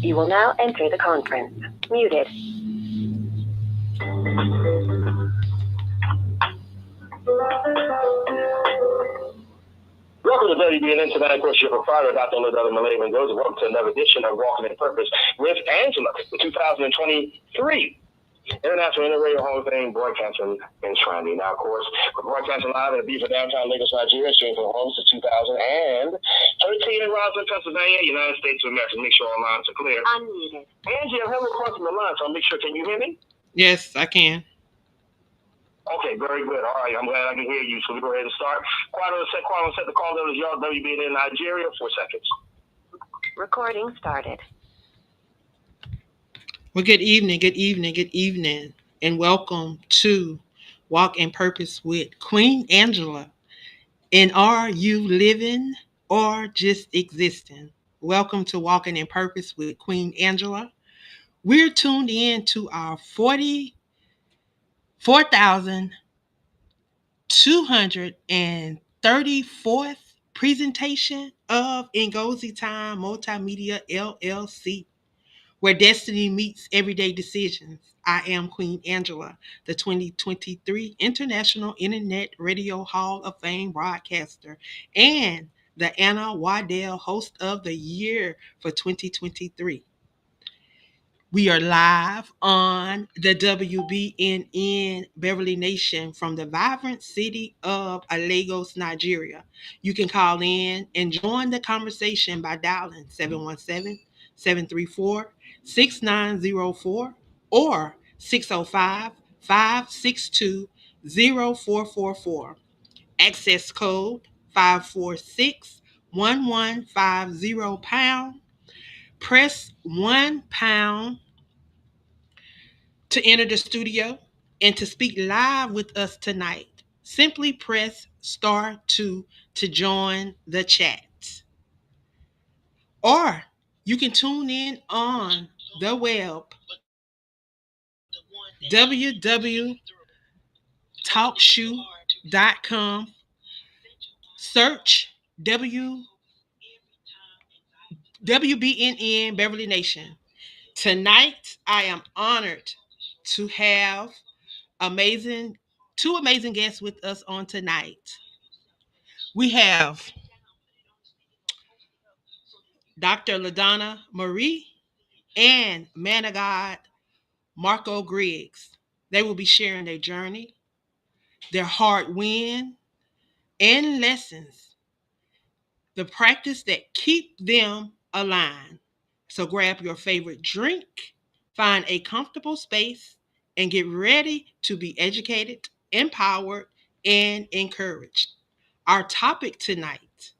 You will now enter the conference. Muted. Welcome to WBNN tonight. Of course, your proprietor, Dr. Ladella Malay Mendoza. Welcome to another edition of Walking in Purpose with Angela, the 2023 International Interracial Hall of Fame Broadcasting Enshrining. Now, of course, we're broadcasting live in the beautiful downtown Lagos, Nigeria, streaming from homes to 2013 in Roslyn, Pennsylvania, United States of America. Make sure all lines are clear. Unmuted. Angie, I'm having a question on the line, so I'll make sure. Can you hear me? Yes, I can. Okay, very good. All right, I'm glad I can hear you. So we go ahead and start. Quiet on set the call. That was y'all WBN in Nigeria. 4 seconds. Recording started. Well, good evening, and welcome to Walk in Purpose with Queen Angela. And are you living or just existing? Welcome to Walking in Purpose with Queen Angela. We're tuned in to our 4,234th presentation of Ngozi Time Multimedia LLC, where destiny meets everyday decisions. I am Queen Angela, the 2023 International Internet Radio Hall of Fame broadcaster and the Anna Waddell Host of the Year for 2023. We are live on the WBNN Beverly Nation from the vibrant city of Lagos, Nigeria. You can call in and join the conversation by dialing 717-734-6904 or 605-562-0444. Access code 546-1150 #. Press £1 to enter the studio and to speak live with us tonight. Simply press *2 to join the chat. Or you can tune in on the web, www.talkshoe.com. Search WBNN Beverly Nation. Tonight, I am honored to have two amazing guests with us on tonight. We have Dr. LaDonna Marie and man of God Marco Griggs. They will be sharing their journey, their hard win, and lessons, the practice that keep them aligned. So grab your favorite drink, find a comfortable space, and get ready to be educated, empowered, and encouraged. Our topic tonight: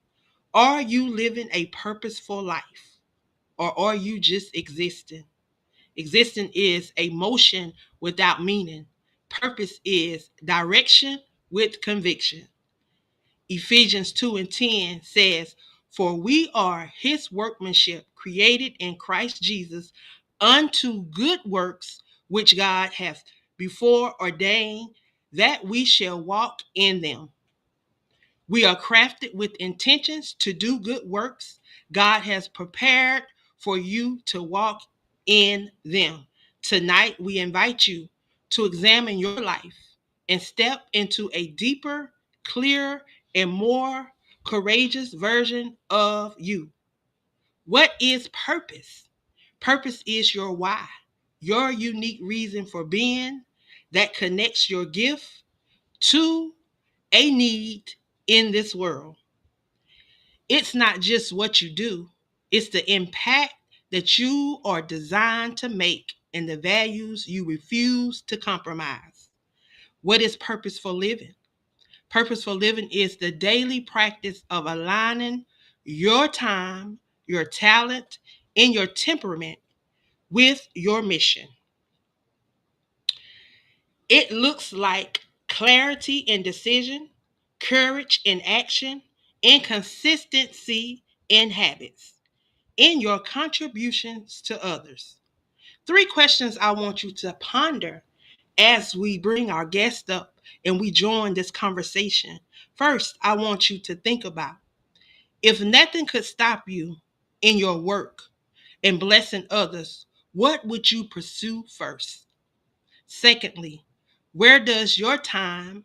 are you living a purposeful life or are you just existing? Existing is a motion without meaning. Purpose is direction with conviction. Ephesians 2 and 10 says, "For we are his workmanship, created in Christ Jesus unto good works, which God hath before ordained that we shall walk in them." We are crafted with intentions to do good works. God has prepared for you to walk in them. Tonight, we invite you to examine your life and step into a deeper, clearer, and more courageous version of you. What is purpose? Purpose is your why, your unique reason for being that connects your gift to a need in this world. It's not just what you do, it's the impact that you are designed to make and the values you refuse to compromise. What is purposeful living? Purposeful living is the daily practice of aligning your time, your talent, and your temperament with your mission. It looks like clarity in decision, courage in action, and consistency in habits, in your contributions to others. Three questions I want you to ponder as we bring our guest up and we join this conversation. First, I want you to think about, if nothing could stop you in your work and blessing others, what would you pursue first? Secondly, where does your time,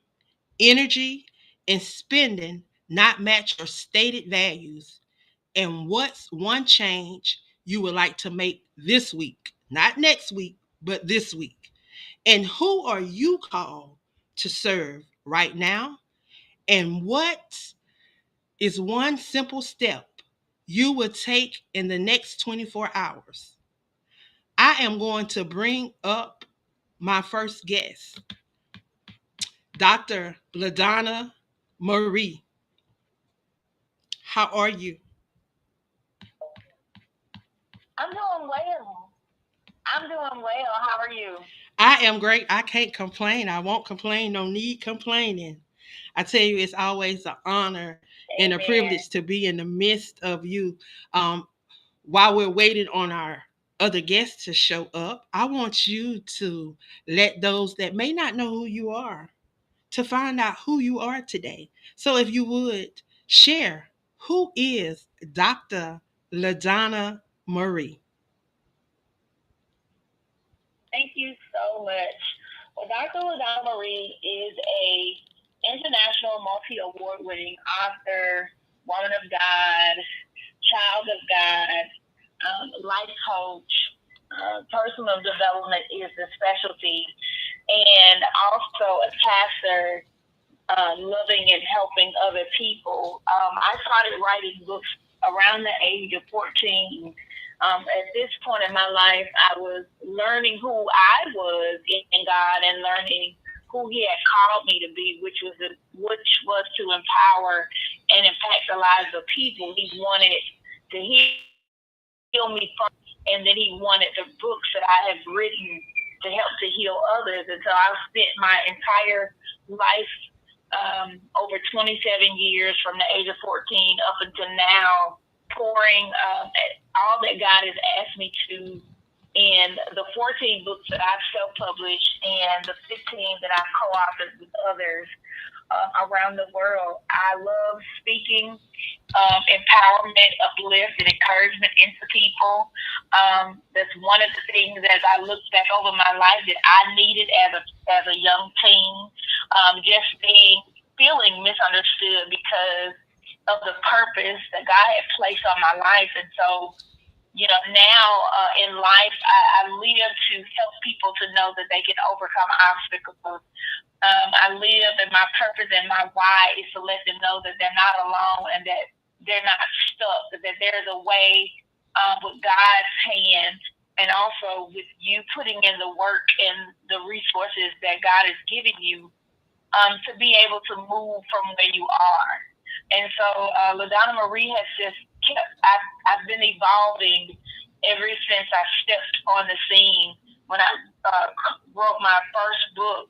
energy, and spending not match your stated values? And what's one change you would like to make this week? Not next week, but this week. And who are you called to serve right now? And what is one simple step you will take in the next 24 hours? I am going to bring up my first guest, Dr. LaDonna Marie. How are you? I'm doing well. I'm doing well. How are you? I am great. I can't complain. I won't complain. No need complaining. I tell you, it's always an honor and a Amen. privilege to be in the midst of you. Um, while we're waiting on our other guests to show up, I want you to let those that may not know who you are to find out who you are today. So if you would share, who is Dr. LaDonna Marie? Thank you so much. Well, Dr. LaDonna Marie is a international multi-award winning author, woman of God, child of God, life coach. Personal development is the specialty, and also a pastor, loving and helping other people. I started writing books around the age of 14. At this point in my life, I was learning who I was in God and learning who He had called me to be, which was to empower and impact the lives of people. He wanted to heal me first, and then He wanted the books that I have written to help to heal others. And so I've spent my entire life, over 27 years from the age of 14 up until now, pouring all that God has asked me to in the 14 books that I've self-published and the 15 that I've co-authored with others around the world. I love speaking empowerment, uplift, and encouragement into people. That's one of the things as I look back over my life that I needed as a young teen. Just being feeling misunderstood because of the purpose that God had placed on my life. And so, now in life, I live to help people to know that they can overcome obstacles. I live, and my purpose and my why is to let them know that they're not alone and that they're not stuck, that there's a way with God's hand, and also with you putting in the work and the resources that God is giving you to be able to move from where you are. And so LaDonna Marie has just I've been evolving ever since I stepped on the scene when I wrote my first book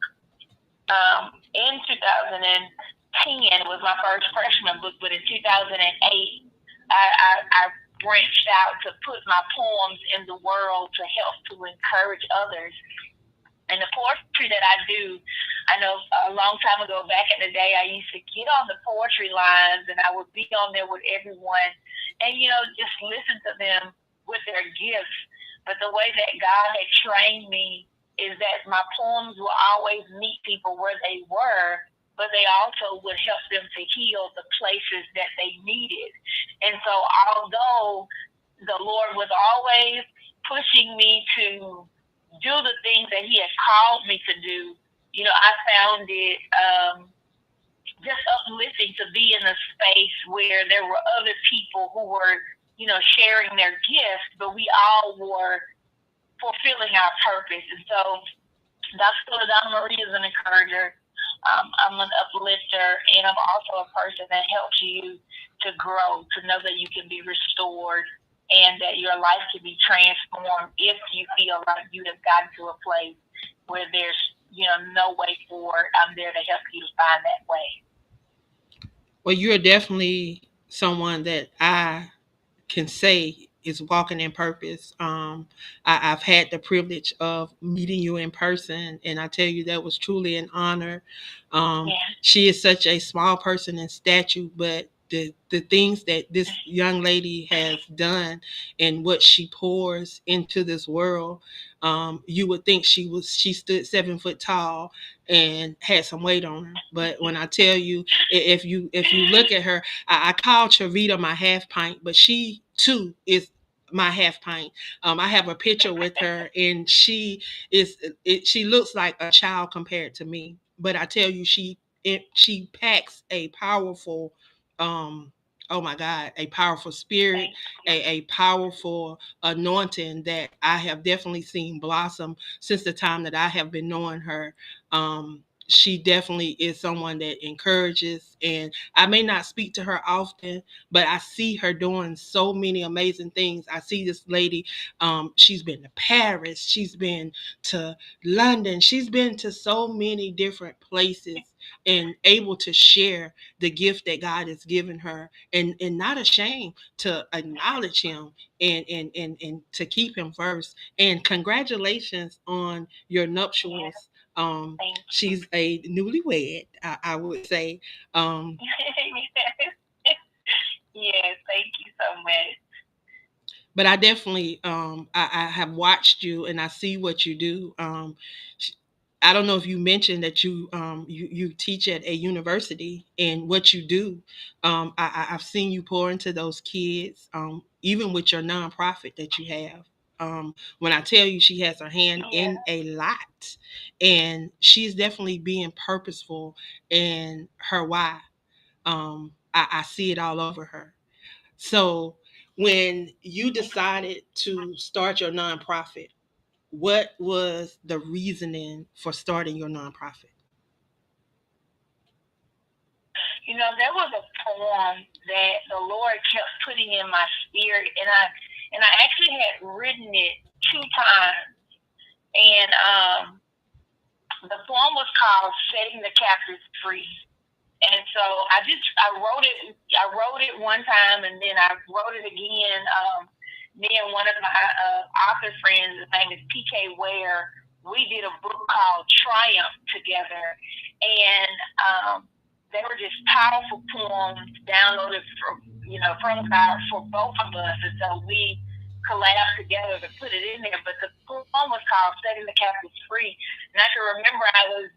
in 2010 was my first freshman book, but in 2008 I branched out to put my poems in the world to help to encourage others. And the poetry that I do, I know a long time ago, back in the day, I used to get on the poetry lines and I would be on there with everyone and, just listen to them with their gifts. But the way that God had trained me is that my poems will always meet people where they were, but they also would help them to heal the places that they needed. And so although the Lord was always pushing me to do the things that He has called me to do, I found it just uplifting to be in a space where there were other people who were, sharing their gifts, but we all were fulfilling our purpose. And so Dr. LaDonna Marie is an encourager. I'm an uplifter, and I'm also a person that helps you to grow, to know that you can be restored and that your life can be transformed if you feel like you have gotten to a place where there's no way forward. I'm there to help you to find that way. Well, you're definitely someone that I can say is walking in purpose. I've had the privilege of meeting you in person, and I tell you that was truly an honor. Yeah. She is such a small person in stature, but the things that this young lady has done and what she pours into this world, you would think she stood 7 foot tall and had some weight on her. But when I tell you, if you look at her, I call Chavita my half pint, but she too is my half pint. I have a picture with her, and she looks like a child compared to me. But I tell you, she packs a powerful, oh my God, a powerful spirit, a powerful anointing that I have definitely seen blossom since the time that I have been knowing her. She definitely is someone that encourages, and I may not speak to her often, but I see her doing so many amazing things. I see this lady, she's been to Paris, she's been to London, she's been to so many different places and able to share the gift that God has given her, and not ashamed to acknowledge him and to keep him first. And congratulations on your nuptials. She's a newlywed, I would say. Yes, thank you so much. But I definitely, I have watched you and I see what you do. I don't know if you mentioned that you teach at a university, and what you do. I've seen you pour into those kids, even with your nonprofit that you have. When I tell you, she has her hand in a lot, and she's definitely being purposeful in her why. I see it all over her. So when you decided to start your nonprofit, what was the reasoning for starting your nonprofit? There was a poem that the Lord kept putting in my spirit, and I actually had written it 2 times, and the poem was called "Setting the Captives Free." And so I wrote it one time, and then I wrote it again. Me and one of my author friends, his name is PK Ware, we did a book called Triumph together, and they were just powerful poems downloaded from God for both of us, and so we collabed together to put it in there. But the poem was called "Setting the Captives Free," and I can remember I was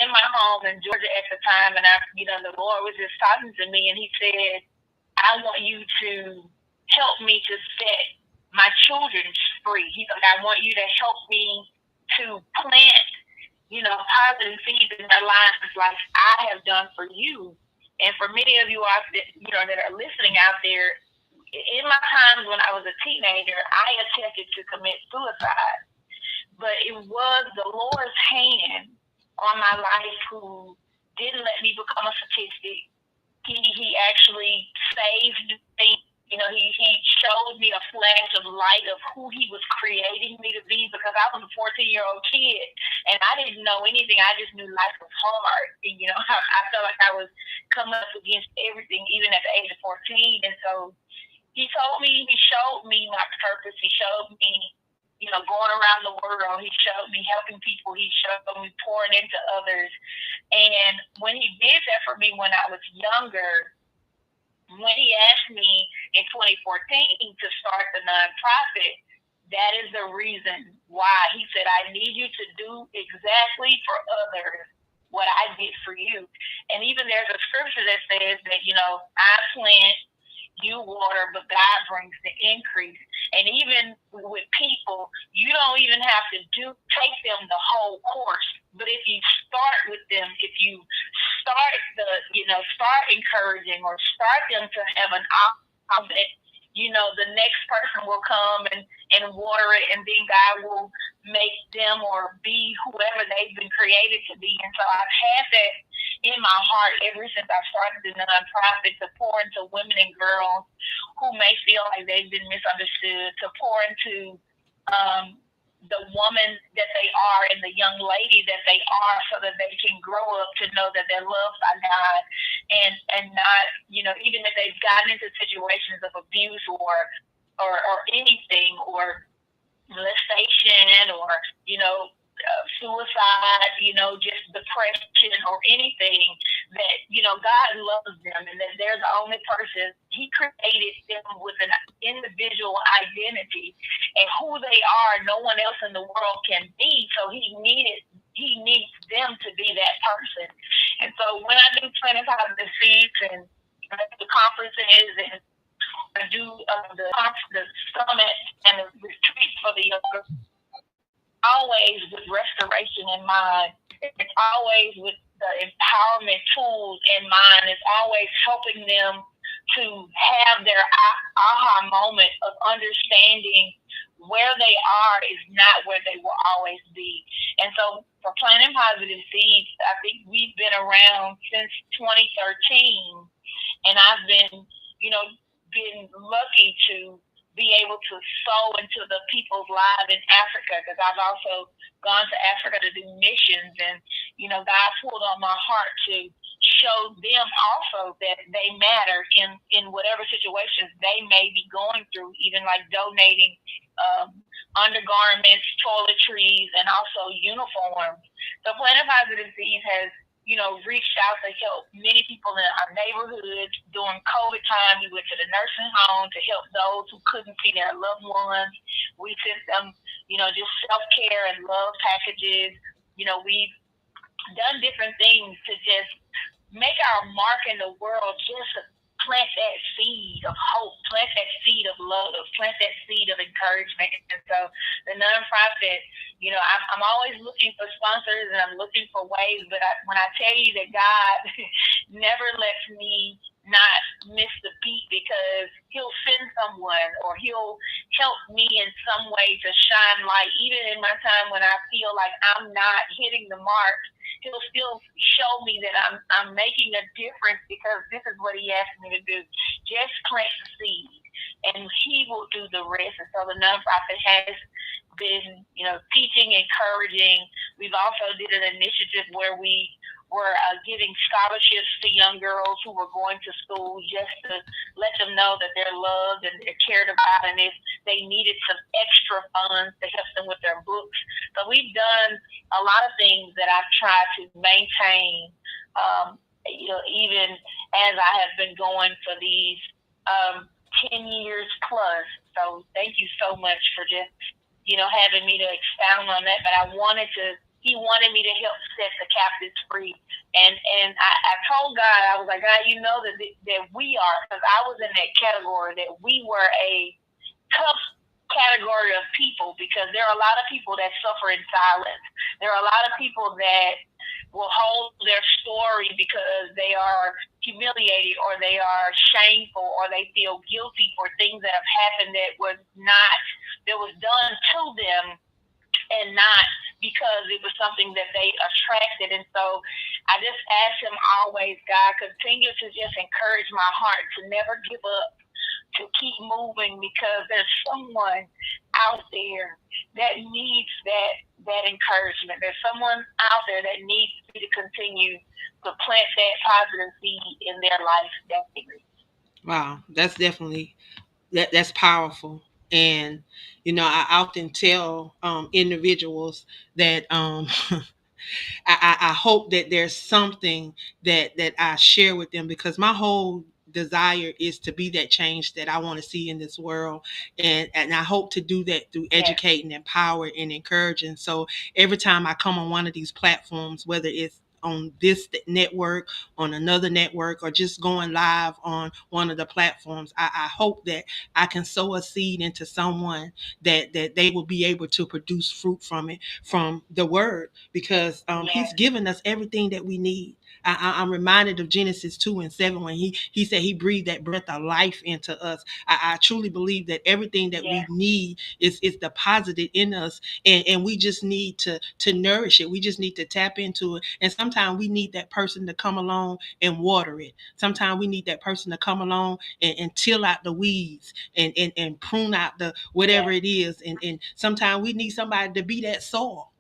in my home in Georgia at the time, and the Lord was just talking to me, and He said, I want you to help me to set my children free. He's like, I want you to help me to plant, positive seeds in their lives like I have done for you. And for many of you out there, that are listening out there, in my times when I was a teenager, I attempted to commit suicide. But it was the Lord's hand on my life who didn't let me become a statistic. He actually saved me. He showed me a flash of light of who He was creating me to be, because I was a 14-year-old kid and I didn't know anything. I just knew life was hard. And, I felt like I was coming up against everything, even at the age of 14. And so He showed me my purpose. He showed me, going around the world. He showed me helping people. He showed me pouring into others. And when He did that for me when I was younger, when He asked me in 2014 to start the nonprofit, that is the reason why. He said, I need you to do exactly for others what I did for you. And even there's a scripture that says that, I plant, you water, but God brings the increase. And even with people, you don't even have to take them the whole course. But if you start with them, if you start encouraging or start them to have an option, the next person will come and water it, and then God will make them or be whoever they've been created to be. And so I've had that in my heart ever since I started the nonprofit, to pour into women and girls who may feel like they've been misunderstood, to pour into the woman that they are and the young lady that they are, so that they can grow up to know that they're loved by God, and not, even if they've gotten into situations of abuse or anything, or molestation, or suicide, just depression or anything, that God loves them, and that they're the only person. He created them with an individual identity, and who they are, no one else in the world can be. So He needs them to be that person. And so when I do Planting Positive Seeds and the conferences, and I do the summit and the retreat for the younger, always with restoration in mind. It's always with the empowerment tools in mind. It's always helping them to have their aha moment of understanding where they are is not where they will always be. And so for Planting Positive Seeds, I think we've been around since 2013, and I've been lucky to be able to sow into the people's lives in Africa, because I've also gone to Africa to do missions, and God pulled on my heart to show them also that they matter in whatever situations they may be going through, even like donating undergarments, toiletries, and also uniforms. So Planting Positive Seeds has reached out to help many people in our neighborhoods. During COVID time, we went to the nursing home to help those who couldn't see their loved ones. We sent them, just self-care and love packages. We've done different things to just make our mark in the world, just to plant that seed of hope, plant that seed of love, plant that seed of encouragement. And so the nonprofit, I'm always looking for sponsors, and I'm looking for ways, but when I tell you that God never lets me not miss the beat, because He'll send someone, or He'll help me in some way to shine light, even in my time when I feel like I'm not hitting the mark. He'll still show me that I'm making a difference, because this is what He asked me to do. Just plant the seed, and He will do the rest. And so the nonprofit has been, teaching, encouraging. We've also did an initiative where we were giving scholarships to young girls who were going to school, just to let them know that they're loved and they're cared about, and if they needed some extra funds to help them with their books. So we've done a lot of things that I've tried to maintain, even as I have been going for these 10 years plus. So thank you so much for just, having me to expound on that. But I wanted to he wanted me to help set the captives free. And I told God, I was like, God, you know that we are, because I was in that category, that we were a tough category of people, because there are a lot of people that suffer in silence. There are a lot of people that will hold their story because they are humiliated, or they are shameful, or they feel guilty for things that have happened that was done to them, and not because it was something that they attracted. And so I just ask him always, God, continue to just encourage my heart to never give up, to keep moving, because there's someone out there that needs that encouragement. There's someone out there that needs me to continue to plant that positive seed in their life. Definitely. Wow, that's definitely that's powerful. And I often tell individuals that I hope that there's something that I share with them, because my whole desire is to be that change that I want to see in this world. And I hope to do that through educating, empower, and encouraging. So every time I come on one of these platforms, whether it's on this network, on another network, or just going live on one of the platforms, I hope that I can sow a seed into someone that they will be able to produce fruit from it, from the word, because he's given us everything that we need. I'm reminded of Genesis 2:7, when he said he breathed that breath of life into us. I truly believe that everything that we need is deposited in us, and we just need to nourish it. We just need to tap into it. And sometimes we need that person to come along and water it. Sometimes we need that person to come along and till out the weeds, and prune out the whatever it is. And sometimes we need somebody to be that soil.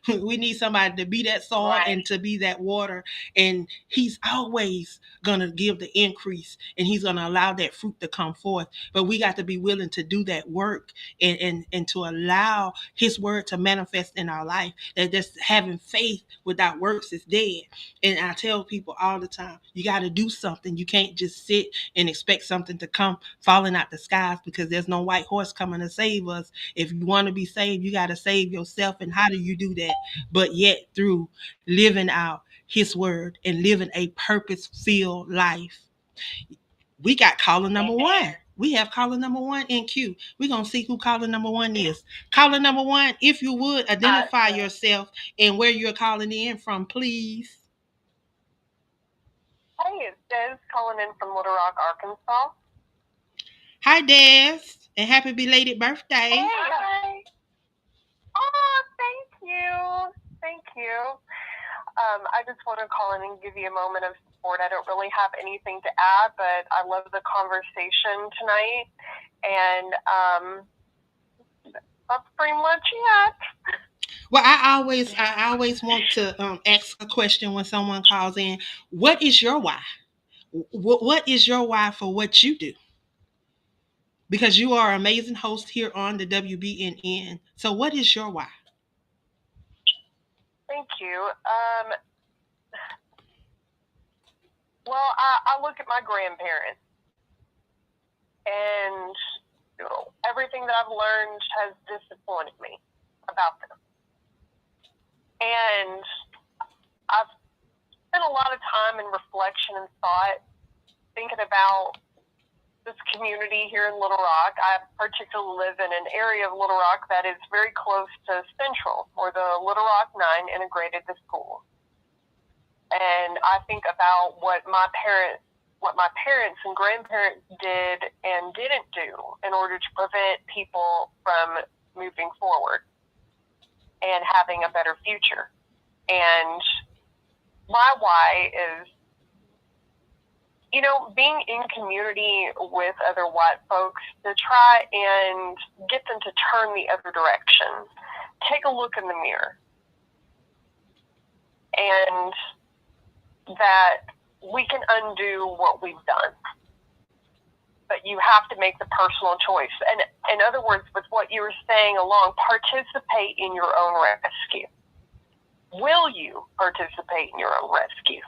We need somebody to be that soil and to be that water. And he's always going to give the increase, and he's going to allow that fruit to come forth. But we got to be willing to do that work, and to allow his word to manifest in our life. That just having faith without works is dead. And I tell people all the time, you got to do something. You can't just sit and expect something to come falling out the skies, because there's no white horse coming to save us. If you want to be saved, you got to save yourself. And how do you do that? But yet through living out his word and living a purpose-filled life. We got caller number one. We have caller number one in queue. We're going to see who caller number one is. Caller number one, if you would, identify yourself and where you're calling in from, please. Hey, it's Des calling in from Little Rock, Arkansas. Hi, Des, and happy belated birthday. Hey. Hi. Oh, thank you. Thank you. I just want to call in and give you a moment of support. I don't really have anything to add, but I love the conversation tonight. And that's pretty much it. Well, I always want to ask a question when someone calls in. What is your why? What is your why for what you do? Because you are an amazing host here on the WBNN. So what is your why? Thank you. Well, I look at my grandparents, and everything that I've learned has disappointed me about them. And I've spent a lot of time in reflection and thought, thinking about this community here in Little Rock. I particularly live in an area of Little Rock that is very close to Central, where the Little Rock 9 integrated the school. And I think about what my parents and grandparents did and didn't do in order to prevent people from moving forward and having a better future. And my why is, being in community with other white folks to try and get them to turn the other direction. Take a look in the mirror. And that we can undo what we've done. But you have to make the personal choice. And in other words, with what you were saying along, participate in your own rescue. Will you participate in your own rescue?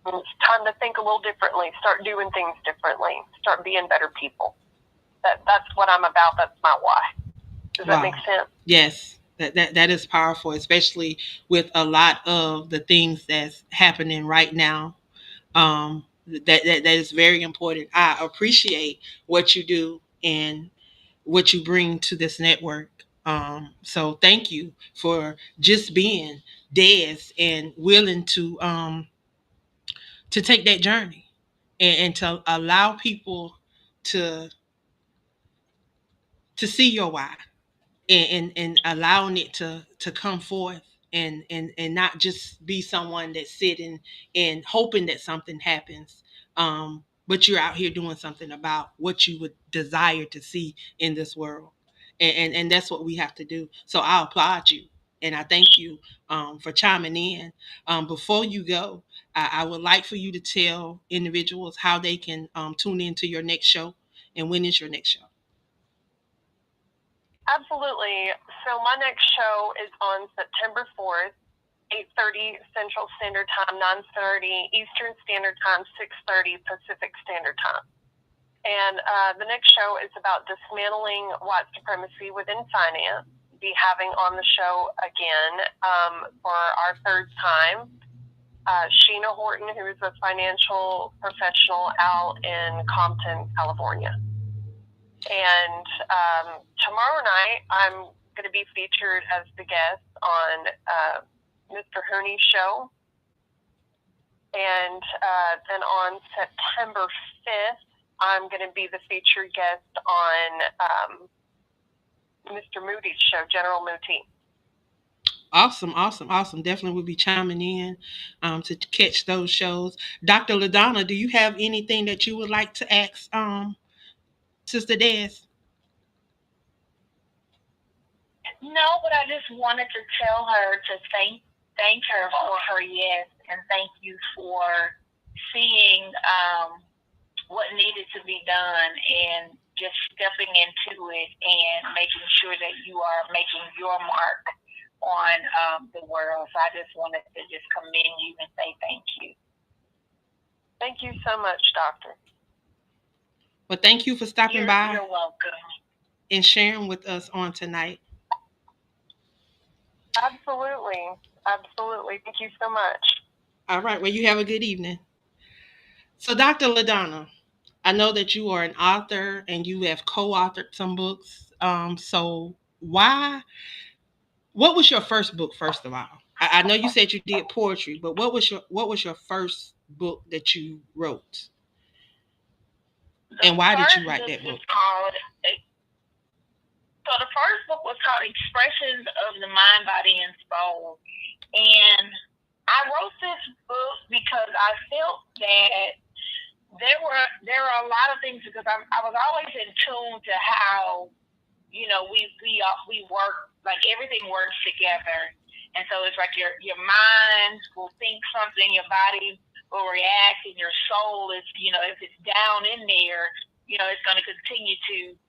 It's time to think a little differently. Start doing things differently. Start being better people. That's what I'm about. That's my why. Does that make sense? Yes. That is powerful, especially with a lot of the things that's happening right now. That is very important. I appreciate what you do and what you bring to this network. So thank you for just being Des and willing to take that journey and to allow people to see your why and allowing it to come forth and not just be someone that's sitting and hoping that something happens, but you're out here doing something about what you would desire to see in this world, and that's what we have to do. So I applaud you and I thank you for chiming in. Before you go, I would like for you to tell individuals how they can tune into your next show and when is your next show. Absolutely. So my next show is on September 4th, 8:30 Central Standard Time, 9:30 Eastern Standard Time, 6:30 Pacific Standard Time. And the next show is about dismantling white supremacy within finance. Be having on the show again for our third time, Sheena Horton, who is a financial professional out in Compton, California. And tomorrow night, I'm going to be featured as the guest on Mr. Hooney's show. And then on September 5th, I'm going to be the featured guest on Mr. Moody's show, General Moody. Awesome. Definitely will be chiming in to catch those shows. Dr. LaDonna, do you have anything that you would like to ask Sister Des? No, but I just wanted to tell her to thank her for her yes, and thank you for seeing what needed to be done and just stepping into it and making sure that you are making your mark on the world. So I just wanted to just commend you and say thank you. Thank you so much, Doctor. Well, thank you for stopping by. You're welcome. And sharing with us on tonight. Absolutely. Thank you so much. All right. Well, you have a good evening. So, Dr. LaDonna, I know that you are an author and you have co-authored some books. So what was your first book, first of all? I know you said you did poetry, but what was your first book that you wrote? And why did you write that book? So the first book was called Expressions of the Mind, Body, and Soul. And I wrote this book because I felt that there are a lot of things, because I was always in tune to how, we work, like everything works together. And so it's like your mind will think something, your body will react, and your soul is, if it's down in there, it's going to continue to,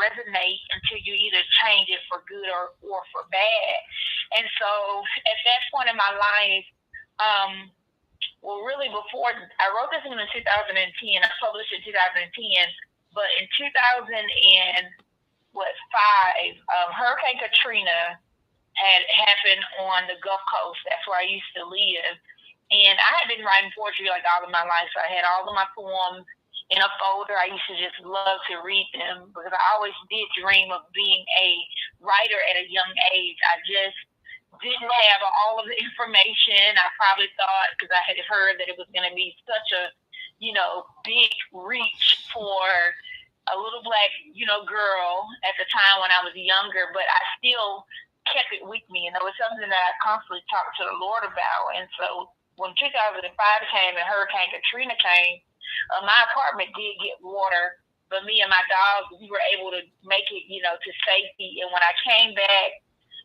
resonate until you either change it for good or for bad. And so at that point in my life, really before, I wrote this in 2010, I published it in 2010, but in 2005, Hurricane Katrina had happened on the Gulf Coast. That's where I used to live. And I had been writing poetry like all of my life. So I had all of my poems in a folder. I used to just love to read them because I always did dream of being a writer at a young age. I just didn't have all of the information. I probably thought, because I had heard that it was going to be such a, big reach for a little black, girl at the time when I was younger, but I still kept it with me. And it was something that I constantly talked to the Lord about. And so when 2005 came and Hurricane Katrina came, my apartment did get water, but me and my dog, we were able to make it, to safety. And when I came back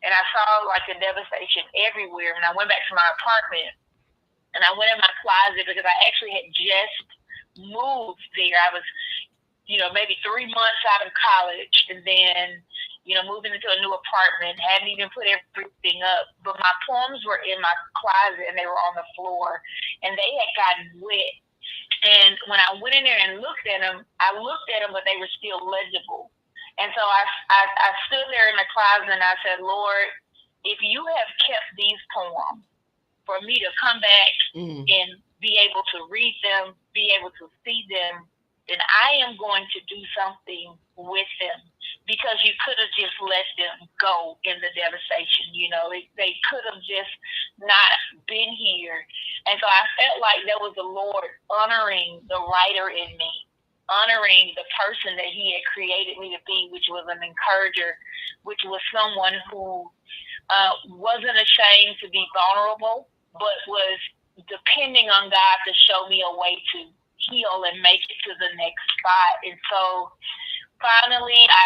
and I saw like the devastation everywhere, and I went back to my apartment and I went in my closet because I actually had just moved there. I was, maybe 3 months out of college, and then, moving into a new apartment, hadn't even put everything up. But my poems were in my closet and they were on the floor and they had gotten wet. And when I went in there and looked at them, but they were still legible. And so I stood there in the closet and I said, Lord, if you have kept these poems for me to come back and be able to read them, be able to see them, then I am going to do something with them, because you could have just let them go in the devastation. They could have just not been here. And so I felt like there was the Lord honoring the writer in me, honoring the person that he had created me to be, which was an encourager, which was someone who wasn't ashamed to be vulnerable, but was depending on God to show me a way to heal and make it to the next spot. And so finally, I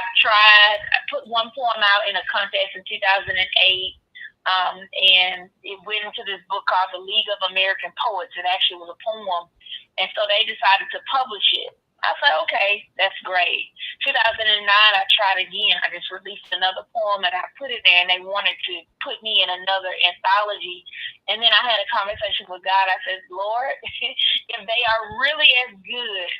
put one poem out in a contest in 2008, and it went into this book called The League of American Poets. It actually was a poem. And so they decided to publish it. I said, okay, that's great. 2009, I tried again. I just released another poem and I put it there, and they wanted to put me in another anthology. And then I had a conversation with God. I said, Lord, if they are really as good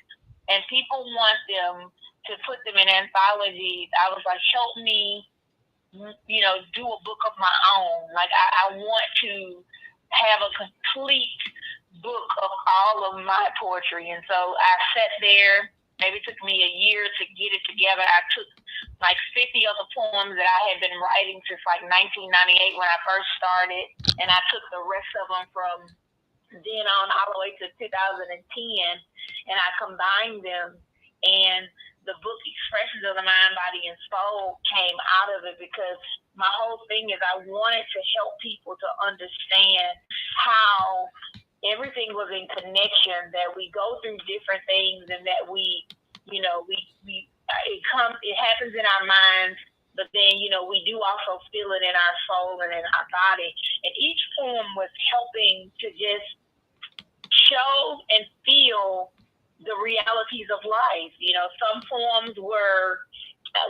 and people want them to put them in anthologies, I was like, help me, do a book of my own. Like, I want to have a complete book of all of my poetry. And so I sat there. Maybe it took me a year to get it together. I took like 50 other poems that I had been writing since like 1998 when I first started, and I took the rest of them from then on all the way to 2010, and I combined them, and the book Expressions of the Mind, Body, and Soul came out of it, because my whole thing is I wanted to help people to understand how everything was in connection, that we go through different things, and that it happens in our minds, but then, we do also feel it in our soul and in our body. And each poem was helping to just show and feel the realities of life. Some poems were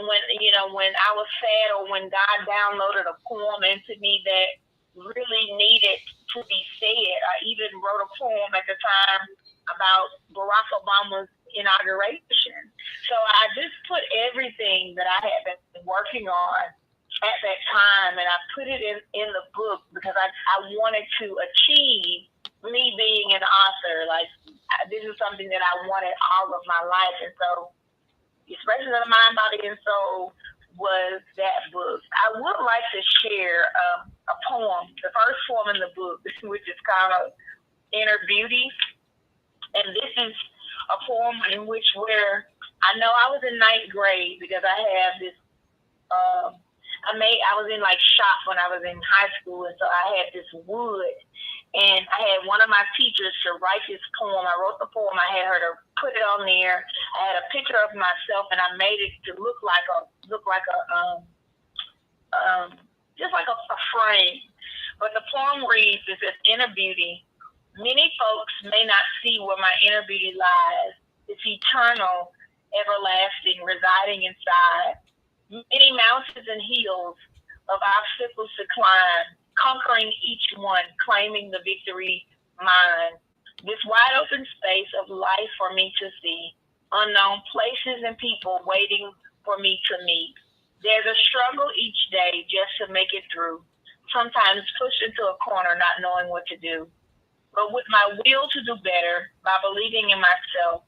when I was sad, or when God downloaded a poem into me that really needed to be said. I even wrote a poem at the time about Barack Obama's inauguration. So I just put everything that I had been working on at that time, and I put it in the book, because I wanted to achieve me being an author. Like, this is something that I wanted all of my life. And so Expressions of the Mind, Body, and Soul was that book. I would like to share a poem, the first poem in the book, which is called Inner Beauty. And this is a poem where I know I was in ninth grade, because I have this, I was in like shop when I was in high school, and so I had this wood, and I had one of my teachers to write this poem. I wrote the poem. I had her to put it on there. I had a picture of myself, and I made it to look like a just like a frame. But the poem reads, it says, Inner Beauty. Many folks may not see where my inner beauty lies. It's eternal, everlasting, residing inside. Many mountains and hills of obstacles to climb, conquering each one, claiming the victory mine. This wide open space of life for me to see, unknown places and people waiting for me to meet. There's a struggle each day just to make it through, sometimes pushed into a corner not knowing what to do. But with my will to do better, by believing in myself,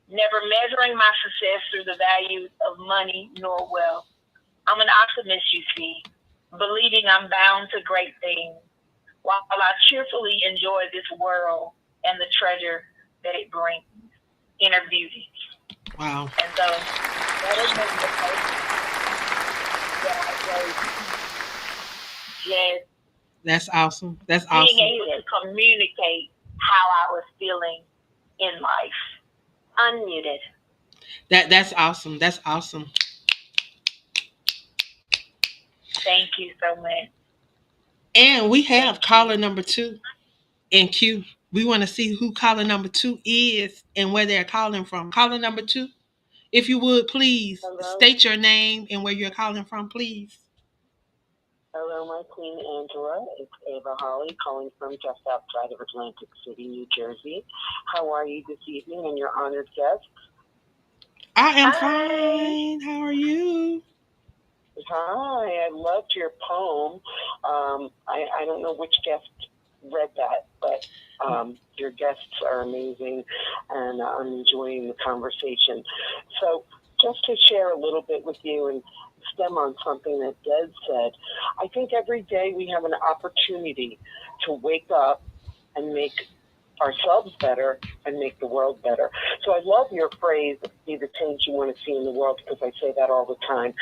never measuring my success through the value of money nor wealth. I'm an optimist, you see, believing I'm bound to great things, while I cheerfully enjoy this world and the treasure that it brings. Inner beauty. Wow. And so that is the first that I just That's awesome. That's being awesome. able to communicate how I was feeling in life. Unmuted. That's awesome. That's awesome. Thank you so much. And we have caller number 2 in queue. We want to see who caller number 2 is and where they're calling from. Caller number 2, if you would please state your name and where you're calling from, please. Hello, my Queen Angela. It's Ava Holly calling from just outside of Atlantic City, New Jersey. How are you this evening and your honored guests? I am Hi. fine. How are you? Hi, I loved your poem. I don't know which guest read that, but your guests are amazing, and I'm enjoying the conversation. So, just to share a little bit with you and stem on something that Des said, I think every day we have an opportunity to wake up and make ourselves better and make the world better. So I love your phrase, be the change you want to see in the world, because I say that all the time.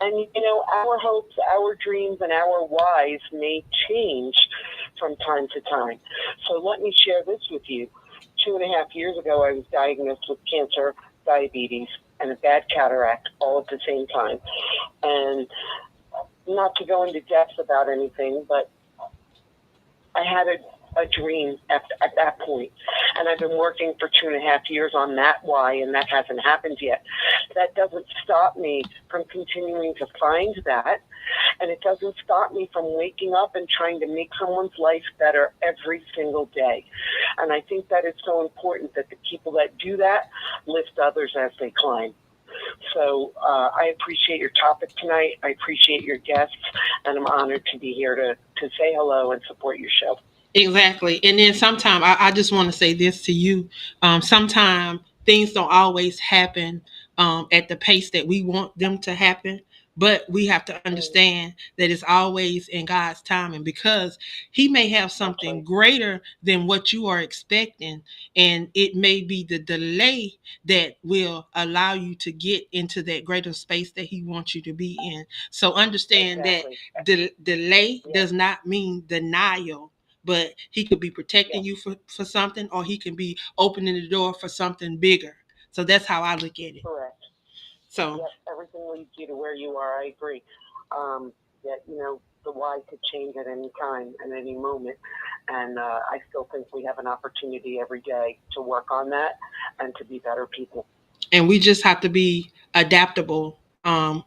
And, our hopes, our dreams, and our whys may change from time to time. So let me share this with you. 2.5 years ago, I was diagnosed with cancer, diabetes, and a bad cataract all at the same time. And not to go into depth about anything, but I had a dream at that point. And I've been working for 2.5 years on that why, and that hasn't happened yet. That doesn't stop me from continuing to find that. And it doesn't stop me from waking up and trying to make someone's life better every single day. And I think that is so important that the people that do that lift others as they climb. So I appreciate your topic tonight. I appreciate your guests, and I'm honored to be here to say hello and support your show. Exactly. And then sometimes I just want to say this to you. Sometimes things don't always happen at the pace that we want them to happen. But we have to Mm, understand that it's always in God's timing because He may have that's something right. greater than what you are expecting. And it may be the delay that will allow you to get into that greater space that He wants you to be in. So understand that Exactly. delay Yes. does not mean denial, but he could be protecting Yes. you for something, or he can be opening the door for something bigger. So that's how I look at it. Correct. So Yep. Everything leads you to where you are. I agree. Yet, the why could change at any time and any moment. And I still think we have an opportunity every day to work on that and to be better people. and we just have to be adaptable,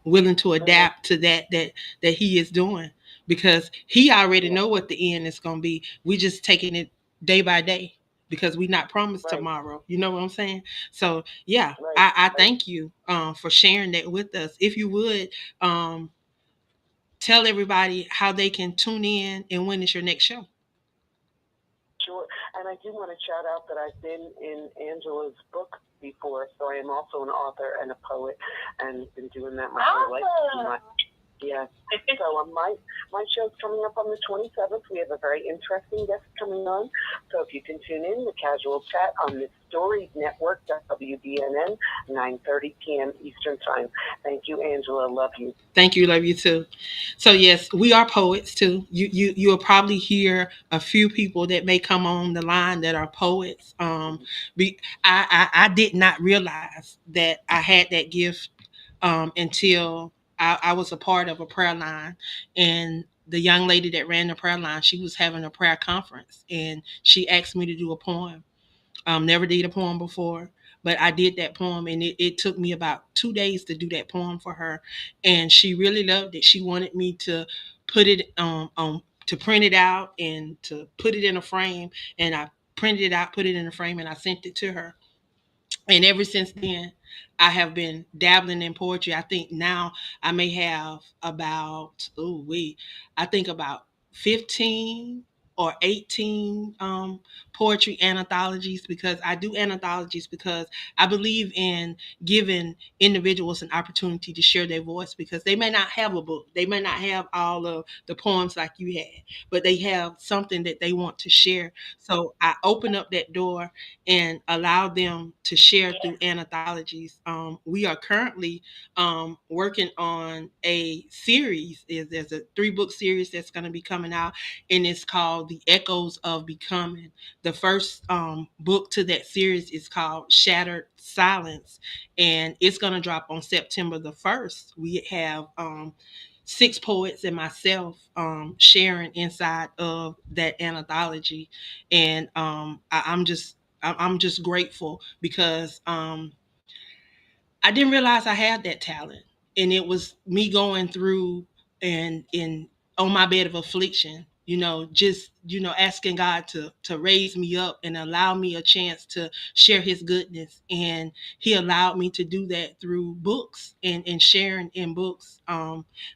willing to Hmm. adapt to that he is doing, because he already Yes. know what the end is going to be. We just taking it day by day because we not promised Right. tomorrow. You know what I'm saying? So yeah, Right. I Right. thank you for sharing that with us. If you would, tell everybody how they can tune in and when is your next show. Sure. And I do want to shout out that I've been in Angela's book before, so I am also an author and a poet, and been doing that my whole life. Awesome. Yes. So my show's coming up on the 27th. We have a very interesting guest coming on. So if you can tune in, the Casual Chat on the Stories Network, WBNN, 9:30 p.m. Eastern Time. Thank you, Angela. Love you. Thank you, love you too. So yes, we are poets too. You'll probably hear a few people that may come on the line that are poets. I did not realize that I had that gift until I was a part of a prayer line, and the young lady that ran the prayer line, she was having a prayer conference, and she asked me to do a poem. Never did a poem before, but I did that poem, and it took me about 2 days to do that poem for her, and she really loved it. She wanted me to put it on to print it out and to put it in a frame, and I printed it out, put it in a frame, and I sent it to her. And ever since then, I have been dabbling in poetry. I think now I may have about I think about 15 or 18 poetry anthologies, because I do anthologies because I believe in giving individuals an opportunity to share their voice, because they may not have a book, they may not have all of the poems like you had, but they have something that they want to share. So I open up that door and allow them to share through anthologies. We are currently working on a series. There's a 3-book series that's going to be coming out, and it's called The Echoes of Becoming. The first book to that series is called Shattered Silence, and it's going to drop on September the 1st. We have 6 poets and myself sharing inside of that anthology, and I'm just grateful because I didn't realize I had that talent, and it was me going through and in on my bed of affliction, just asking God to raise me up and allow me a chance to share his goodness. And he allowed me to do that through books and sharing in books.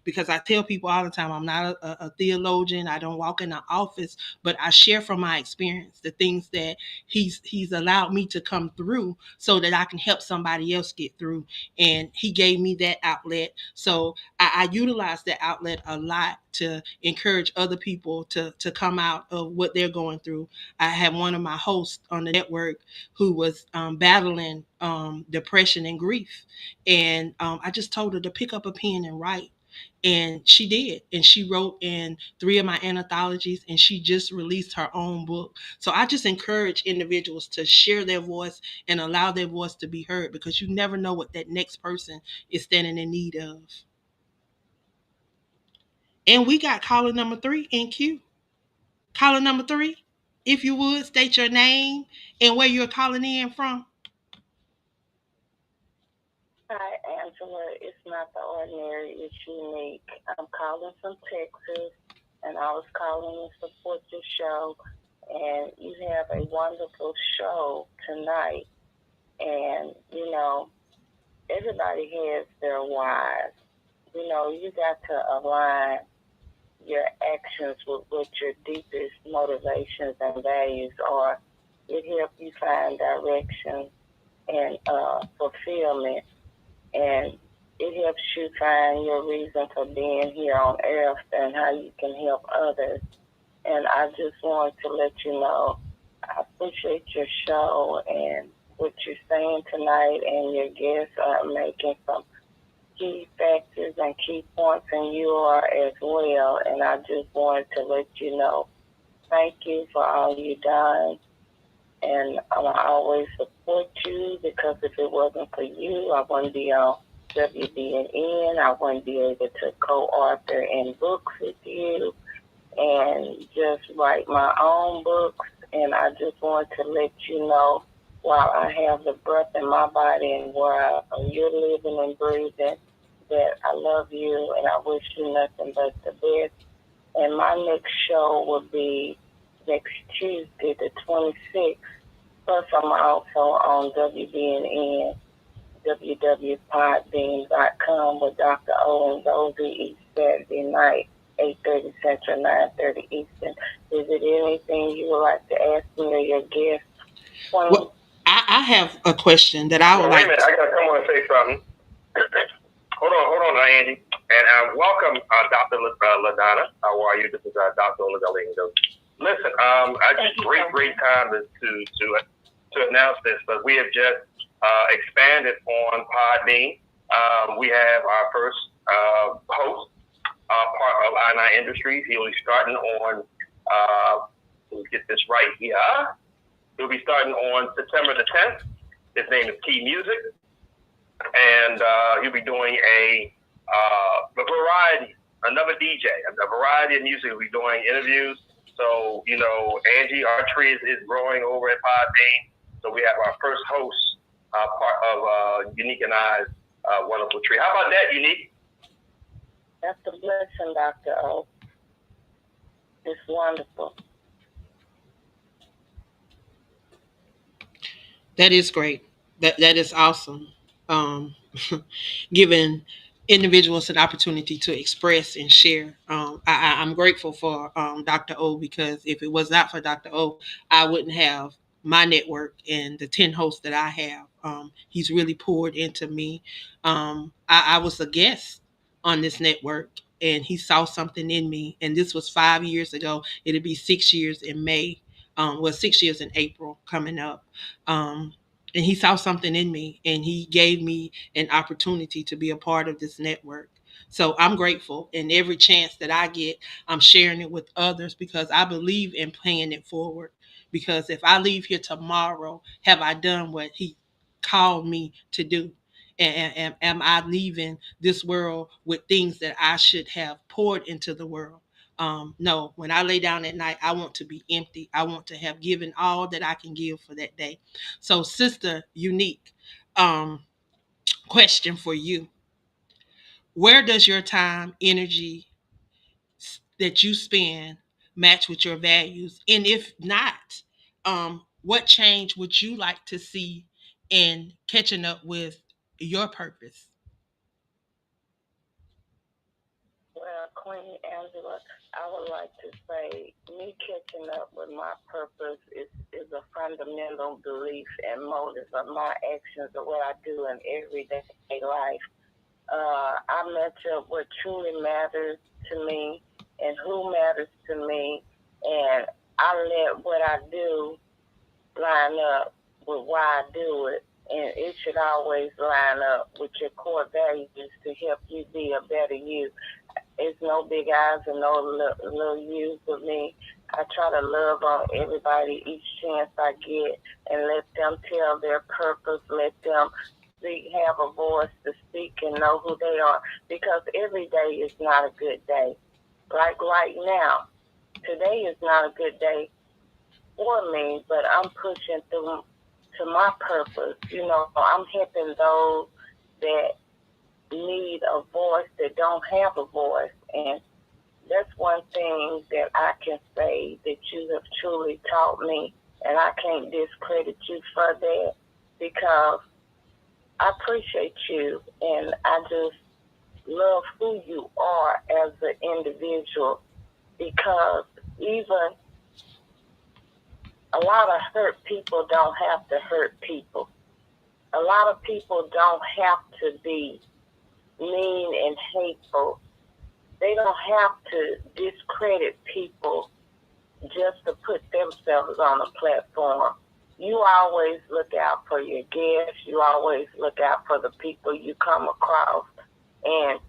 Because I tell people all the time, I'm not a theologian. I don't walk in the office, but I share from my experience the things that he's allowed me to come through so that I can help somebody else get through. And he gave me that outlet. So I utilize that outlet a lot to encourage other people to come out of what they're going through. I had one of my hosts on the network who was battling depression and grief. And I just told her to pick up a pen and write. And she did. And she wrote in 3 of my anthologies, and she just released her own book. So I just encourage individuals to share their voice and allow their voice to be heard, because you never know what that next person is standing in need of. And we got caller number 3 in queue. Caller number 3, if you would state your name and where you're calling in from. Hi, Angela. It's not the ordinary, it's unique. I'm calling from Texas, and I was calling to support your show. And you have a wonderful show tonight. And, everybody has their whys. You got to align your actions with what your deepest motivations and values are. It helps you find direction and fulfillment, and it helps you find your reason for being here on earth and how you can help others. And I just wanted to let you know I appreciate your show and what you're saying tonight, and your guests are making some key factors and key points, and you are as well. And I just wanted to let you know, thank you for all you've done. And I'm always support you, because if it wasn't for you, I wouldn't be on WBNN. I wouldn't be able to co-author in books with you and just write my own books. And I just want to let you know, while I have the breath in my body and while you're living and breathing, that I love you and I wish you nothing but the best. And my next show will be next Tuesday, the 26th. Plus, I'm also on WBNN, www.podbean.com with Dr. O and Rosie each Saturday night, 8:30 Central, 9:30 Eastern. Is there anything you would like to ask me or your guest? Well, I have a question that I would Wait like. a minute, I got to come on and say something. hold on, Angie. And welcome, Dr. LaDonna. How are you? This is Dr. LaDonna. Listen, I just great time to announce this, but we have just expanded on Podbean. We have our first host, part of I9 Industries. He'll be starting on, let me get this right here. He'll be starting on September the 10th. His name is Key Music. And he'll be doing a variety, another DJ, a variety of music. He'll be doing interviews. So, Angie, our tree is growing over at Podbean. So we have our first host, part of Unique and I's wonderful tree. How about that, Unique? That's a blessing, Dr. O. It's wonderful. That is great. That is awesome. Giving individuals an opportunity to express and share. I'm grateful for Dr. O, because if it was not for Dr. O, I wouldn't have my network and the 10 hosts that I have. He's really poured into me. I was a guest on this network, and he saw something in me. And this was 5 years ago. It'll be 6 years in May. 6 years in April coming up. And he saw something in me, and he gave me an opportunity to be a part of this network. So I'm grateful, and every chance that I get, I'm sharing it with others, because I believe in paying it forward. Because if I leave here tomorrow, have I done what he called me to do? And am I leaving this world with things that I should have poured into the world? No, when I lay down at night, I want to be empty. I want to have given all that I can give for that day. So, Sister Unique, question for you. Where does your time, energy that you spend match with your values? And if not, what change would you like to see in catching up with your purpose? Well, Queen Angela, I would like to say me catching up with my purpose is a fundamental belief and motive of my actions of what I do in everyday life. I match up what truly matters to me and who matters to me, and I let what I do line up with why I do it. And it should always line up with your core values to help you be a better you. It's no big eyes and no little U's with me. I try to love on everybody each chance I get and let them tell their purpose, let them have a voice to speak and know who they are. Because every day is not a good day. Like right now, today is not a good day for me, but I'm pushing through to my purpose. I'm helping those that need a voice that don't have a voice. And that's one thing that I can say that you have truly taught me, and I can't discredit you for that because I appreciate you, and I just love who you are as an individual because even a lot of hurt people don't have to hurt people. A lot of people don't have to be mean and hateful. They don't have to discredit people just to put themselves on a platform. You always look out for your guests. You always look out for the people you come across. And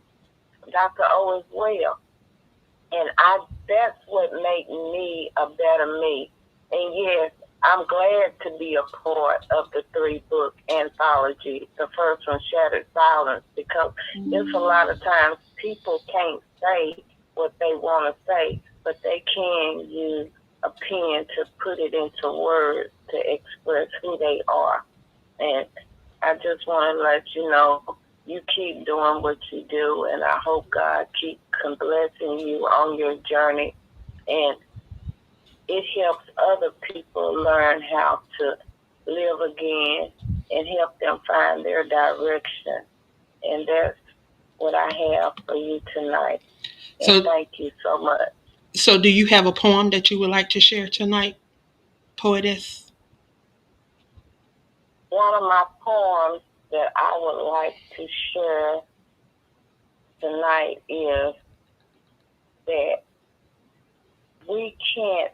Dr. O as well. And that's what made me a better me. And yes, I'm glad to be a part of the 3-book anthology. The first one, Shattered Silence, because there's a lot of times people can't say what they want to say, but they can use a pen to put it into words to express who they are. And I just want to let you know, you keep doing what you do, and I hope God keep blessing you on your journey. And it helps other people learn how to live again and help them find their direction. And that's what I have for you tonight. And thank you so much. So do you have a poem that you would like to share tonight, poetess? One of my poems that I would like to share tonight is that we can't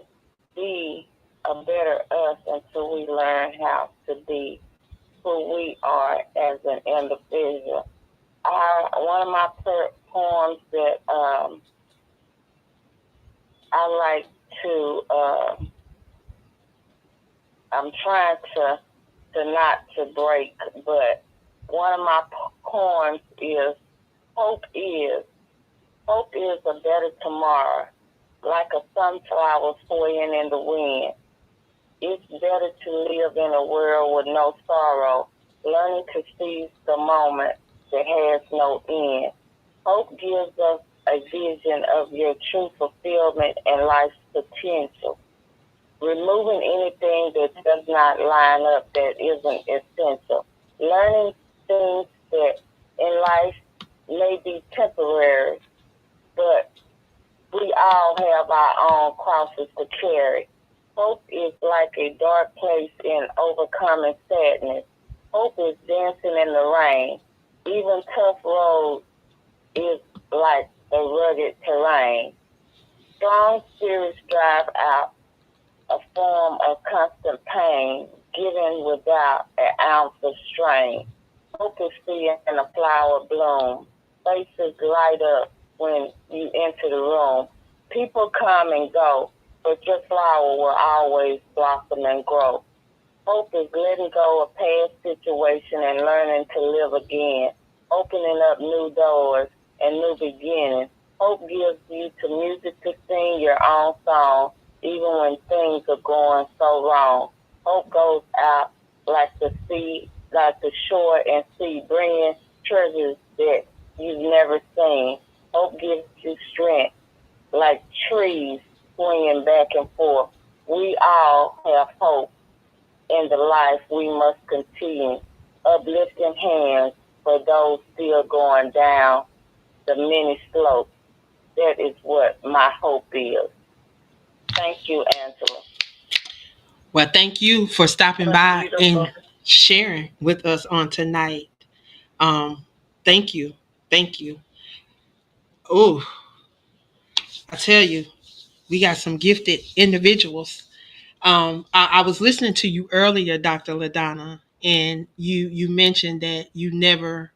be a better us until we learn how to be who we are as an individual. One of my poems that I like to, I'm trying to not to break, but one of my poems is, hope is a better tomorrow, like a sunflower swaying in the wind. It's better to live in a world with no sorrow, learning to seize the moment that has no end. Hope gives us a vision of your true fulfillment and life's potential, removing anything that does not line up that isn't essential. Learning things that in life may be temporary, but we all have our own crosses to carry. Hope is like a dark place in overcoming sadness. Hope is dancing in the rain. Even tough roads is like a rugged terrain. Strong spirits drive out a form of constant pain, given without an ounce of strain. Hope is seeing a flower bloom. Faces light up when you enter the room. People come and go, but your flower will always blossom and grow. Hope is letting go of past situation and learning to live again, opening up new doors and new beginnings. Hope gives you to music to sing your own song, even when things are going so wrong. Hope goes out like the sea, like the shore and sea, bringing treasures that you've never seen. Hope gives you strength like trees swinging back and forth. We all have hope in the life we must continue, uplifting hands for those still going down the many slopes. That is what my hope is. Thank you, Angela. Well, thank you for stopping That's by beautiful. and sharing with us on tonight. Thank you. Thank you. Oh, I tell you, we got some gifted individuals. I was listening to you earlier, Dr. LaDonna, and you mentioned that you never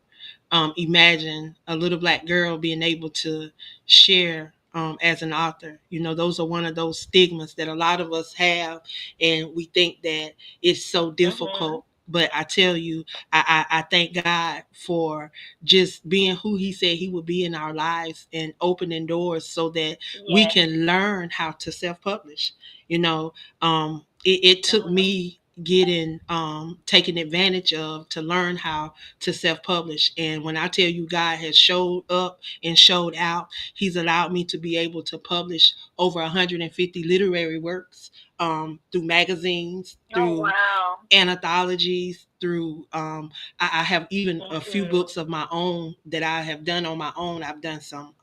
imagine a little black girl being able to share as an author. You know, those are one of those stigmas that a lot of us have, and we think that it's so difficult. But I tell you, I thank God for just being who He said He would be in our lives and opening doors so that we can learn how to self publish. You know, it took me getting taken advantage of to learn how to self-publish. And when I tell you God has showed up and showed out, He's allowed me to be able to publish over 150 literary works through magazines, through anthologies, through I have even a few books of my own that I have done on my own. I've done some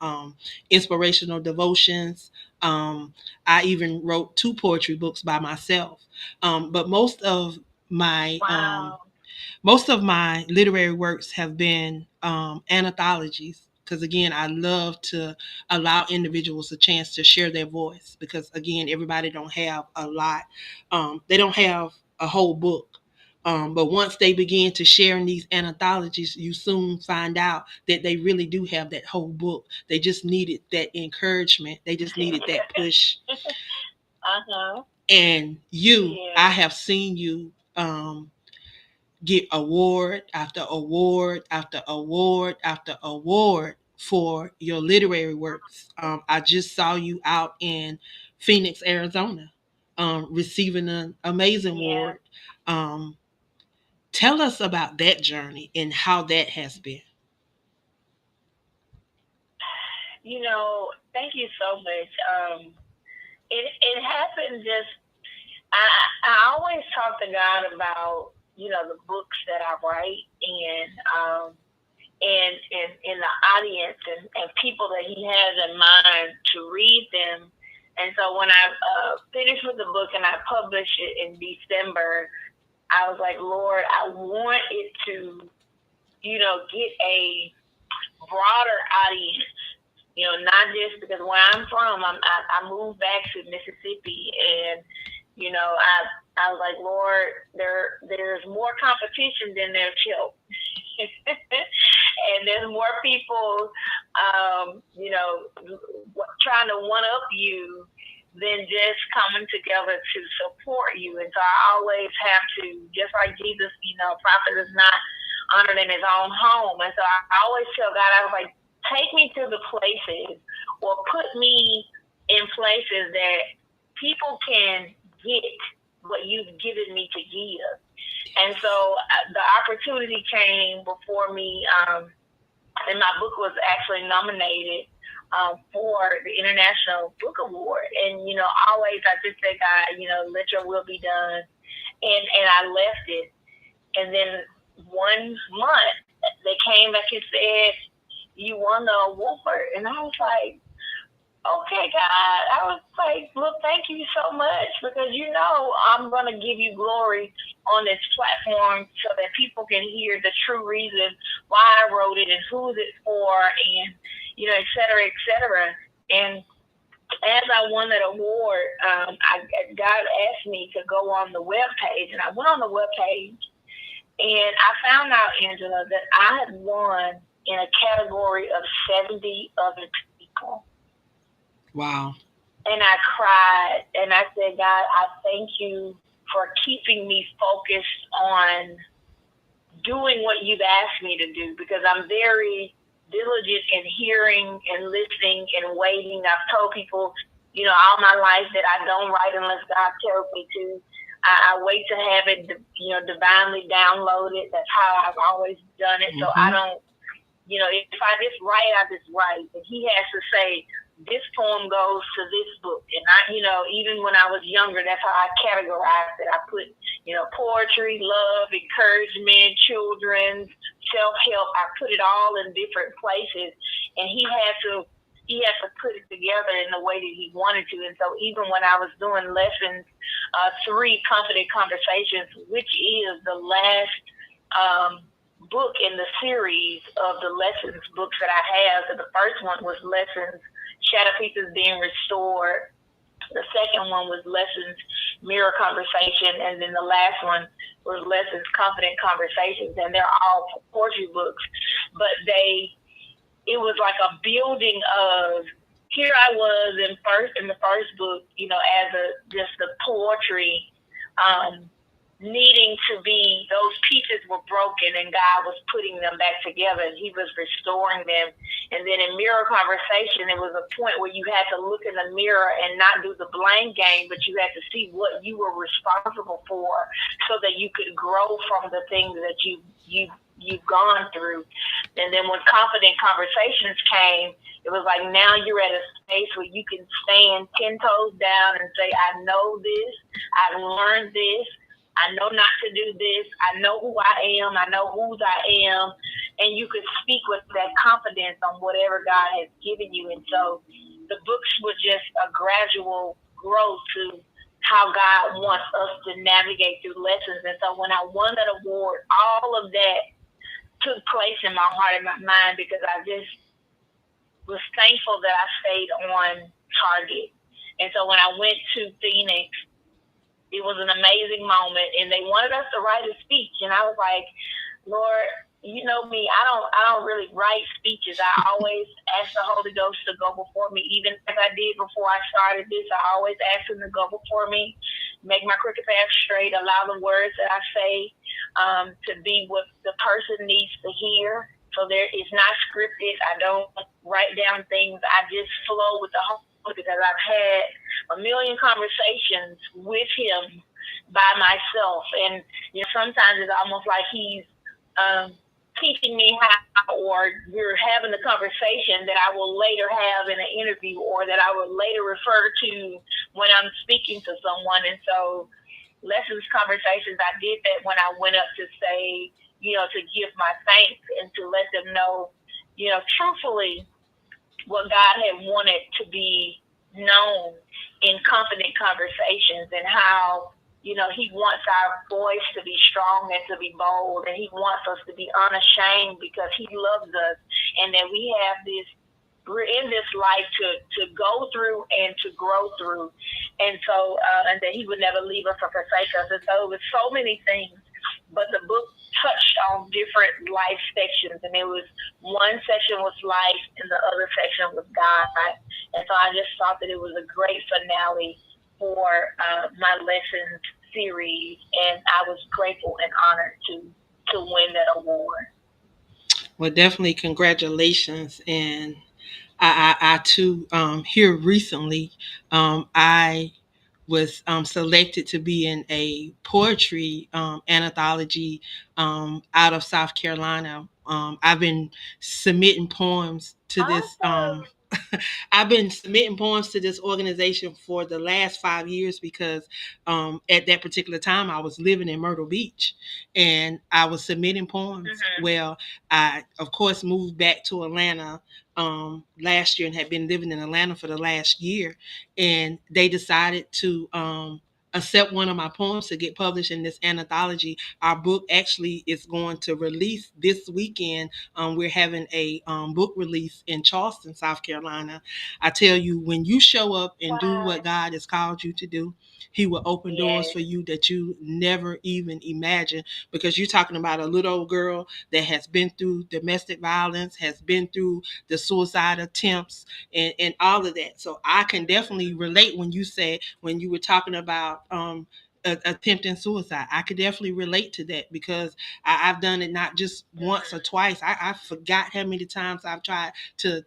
inspirational devotions. I even wrote 2 poetry books by myself. But most of my literary works have been anthologies, because again, I love to allow individuals a chance to share their voice, because again, everybody don't have a lot. They don't have a whole book. But once they begin to share in these anthologies, you soon find out that they really do have that whole book. They just needed that encouragement. They just needed that push. And I have seen you get award after award after award after award for your literary works. I just saw you out in Phoenix, Arizona, receiving an amazing award. Tell us about that journey and how that has been. You know, thank you so much. It happened just. I always talk to God about the books that I write and the audience and people that He has in mind to read them. And so when I finished with the book and I published it in December, I was like, Lord, I want it to get a broader audience. Not just because where I'm from, I moved back to Mississippi, and I was like, Lord, there's more competition than there's help, and there's more people, trying to one up you than just coming together to support you. And so I always have to, just like Jesus, prophet is not honored in his own home. And so I always tell God, I was like, take me to the places or put me in places that people can get what you've given me to give. And so the opportunity came before me, and my book was actually nominated for the International Book Award. And, always I just say, God, let your will be done. And I left it. And then 1 month, they came back and said, you won the award. And I was like, okay, God. I was like, look, thank you so much, because I'm going to give you glory on this platform so that people can hear the true reason why I wrote it and who is it for, and, et cetera, et cetera. And as I won that award, God asked me to go on the webpage, and I went on the webpage, and I found out, Angela, that I had won in a category of 70 other people. Wow. And I cried, and I said, God, I thank you for keeping me focused on doing what you've asked me to do, because I'm very diligent in hearing and listening and waiting. I've told people, all my life that I don't write unless God tells me to. I wait to have it, divinely downloaded. That's how I've always done it. Mm-hmm. So I don't, if I just write, I just write. And He has to say, this poem goes to this book. And I, even when I was younger, that's how I categorized it. I put, poetry, love, encouragement, children, self-help. I put it all in different places. And he had to put it together in the way that he wanted to. And so even when I was doing lessons, 3 Confident Conversations, which is the last book in the series of the lessons books that I have. So the first one was Lessons, Shadow Pieces Being Restored. The second one was Lessons, Mirror Conversation. And then the last one was Lessons, Confident Conversations. And they're all poetry books. But it was like a building of, here I was in the first book, as just the poetry, needing to be, those pieces were broken and God was putting them back together and he was restoring them. And then in Mirror Conversation, it was a point where you had to look in the mirror and not do the blame game, but you had to see what you were responsible for so that you could grow from the things that you've gone through. And then when Confident Conversations came, it was like, now you're at a space where you can stand 10 toes down and say, I know this, I've learned this, I know not to do this, I know who I am, I know whose I am, and you could speak with that confidence on whatever God has given you. And so the books were just a gradual growth to how God wants us to navigate through lessons. And so when I won that award, all of that took place in my heart and my mind because I just was thankful that I stayed on target. And so when I went to Phoenix, it was an amazing moment, and they wanted us to write a speech, and I was like, Lord, you know me, I don't really write speeches. I always ask the Holy Ghost to go before me, even as I did before I started this. I always ask him to go before me, make my crooked path straight, allow the words that I say to be what the person needs to hear. So it's not scripted. I don't write down things. I just flow with the Holy Ghost because I've had a million conversations with him by myself. And sometimes it's almost like he's teaching me how, or we're having a conversation that I will later have in an interview or that I will later refer to when I'm speaking to someone. And so Lessons Conversations, I did that when I went up to say, to give my thanks and to let them know, truthfully, what God had wanted to be known in Confident Conversations and how, he wants our voice to be strong and to be bold, and he wants us to be unashamed because he loves us, and that we're in this life to go through and to grow through. And so, and that he would never leave us or forsake us. And so it was so many things, but the book touched on different life sections, and it was one section was life and the other section was God. And so I just thought that it was a great finale for my lessons series, and I was grateful and honored to win that award. Well, definitely congratulations. And I too, here recently, I was selected to be in a poetry anthology out of South Carolina. I've been submitting poems to this. Awesome. I've been submitting poems to this organization for the last 5 years because at that particular time I was living in Myrtle Beach and I was submitting poems. Mm-hmm. Well, I of course moved back to Atlanta last year and had been living in Atlanta for the last year, and they decided to accept one of my poems to get published in this anthology. Our book actually is going to release this weekend. We're having a book release in Charleston, South Carolina. I tell you, when you show up and do what God has called you to do, he will open doors for you that you never even imagined, because you're talking about a little old girl that has been through domestic violence, has been through the suicide attempts and all of that. So I can definitely relate when you were talking about attempting suicide. I could definitely relate to that because I've done it not just once or twice. I forgot how many times I've tried to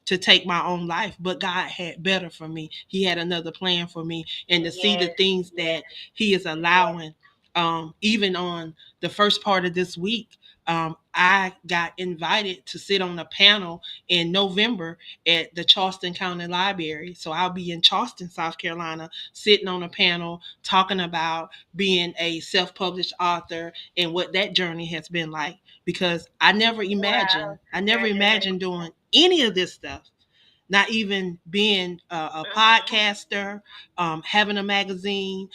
take my own life, but God had better for me. He had another plan for me, and to see the things that he is allowing Even on the first part of this week, I got invited to sit on a panel in November at the Charleston County Library. So I'll be in Charleston, South Carolina, sitting on a panel talking about being a self-published author and what that journey has been like. Because Wow. I never imagined Congratulations. doing any of this stuff, not even being a Mhm. podcaster, having a magazine,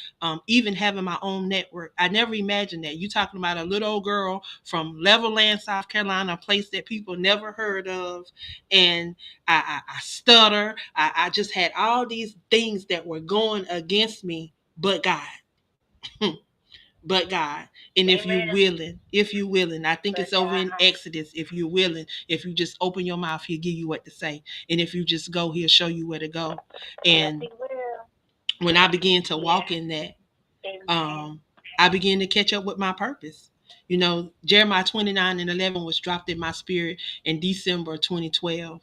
even having my own network. I never imagined that. You talking about a little old girl from Levelland, South Carolina, a place that people never heard of, and I stutter. I just had all these things that were going against me, but God. But God. And Amen. if you willing, I think But it's over in God, Exodus. If you're willing, if you just open your mouth, he'll give you what to say. And if you just go, he'll show you where to go. yes, And He will. when I began to Yes. walk in that, Amen. um, I began to catch up with my purpose. You know, Jeremiah 29:11 was dropped in my spirit in December 2012.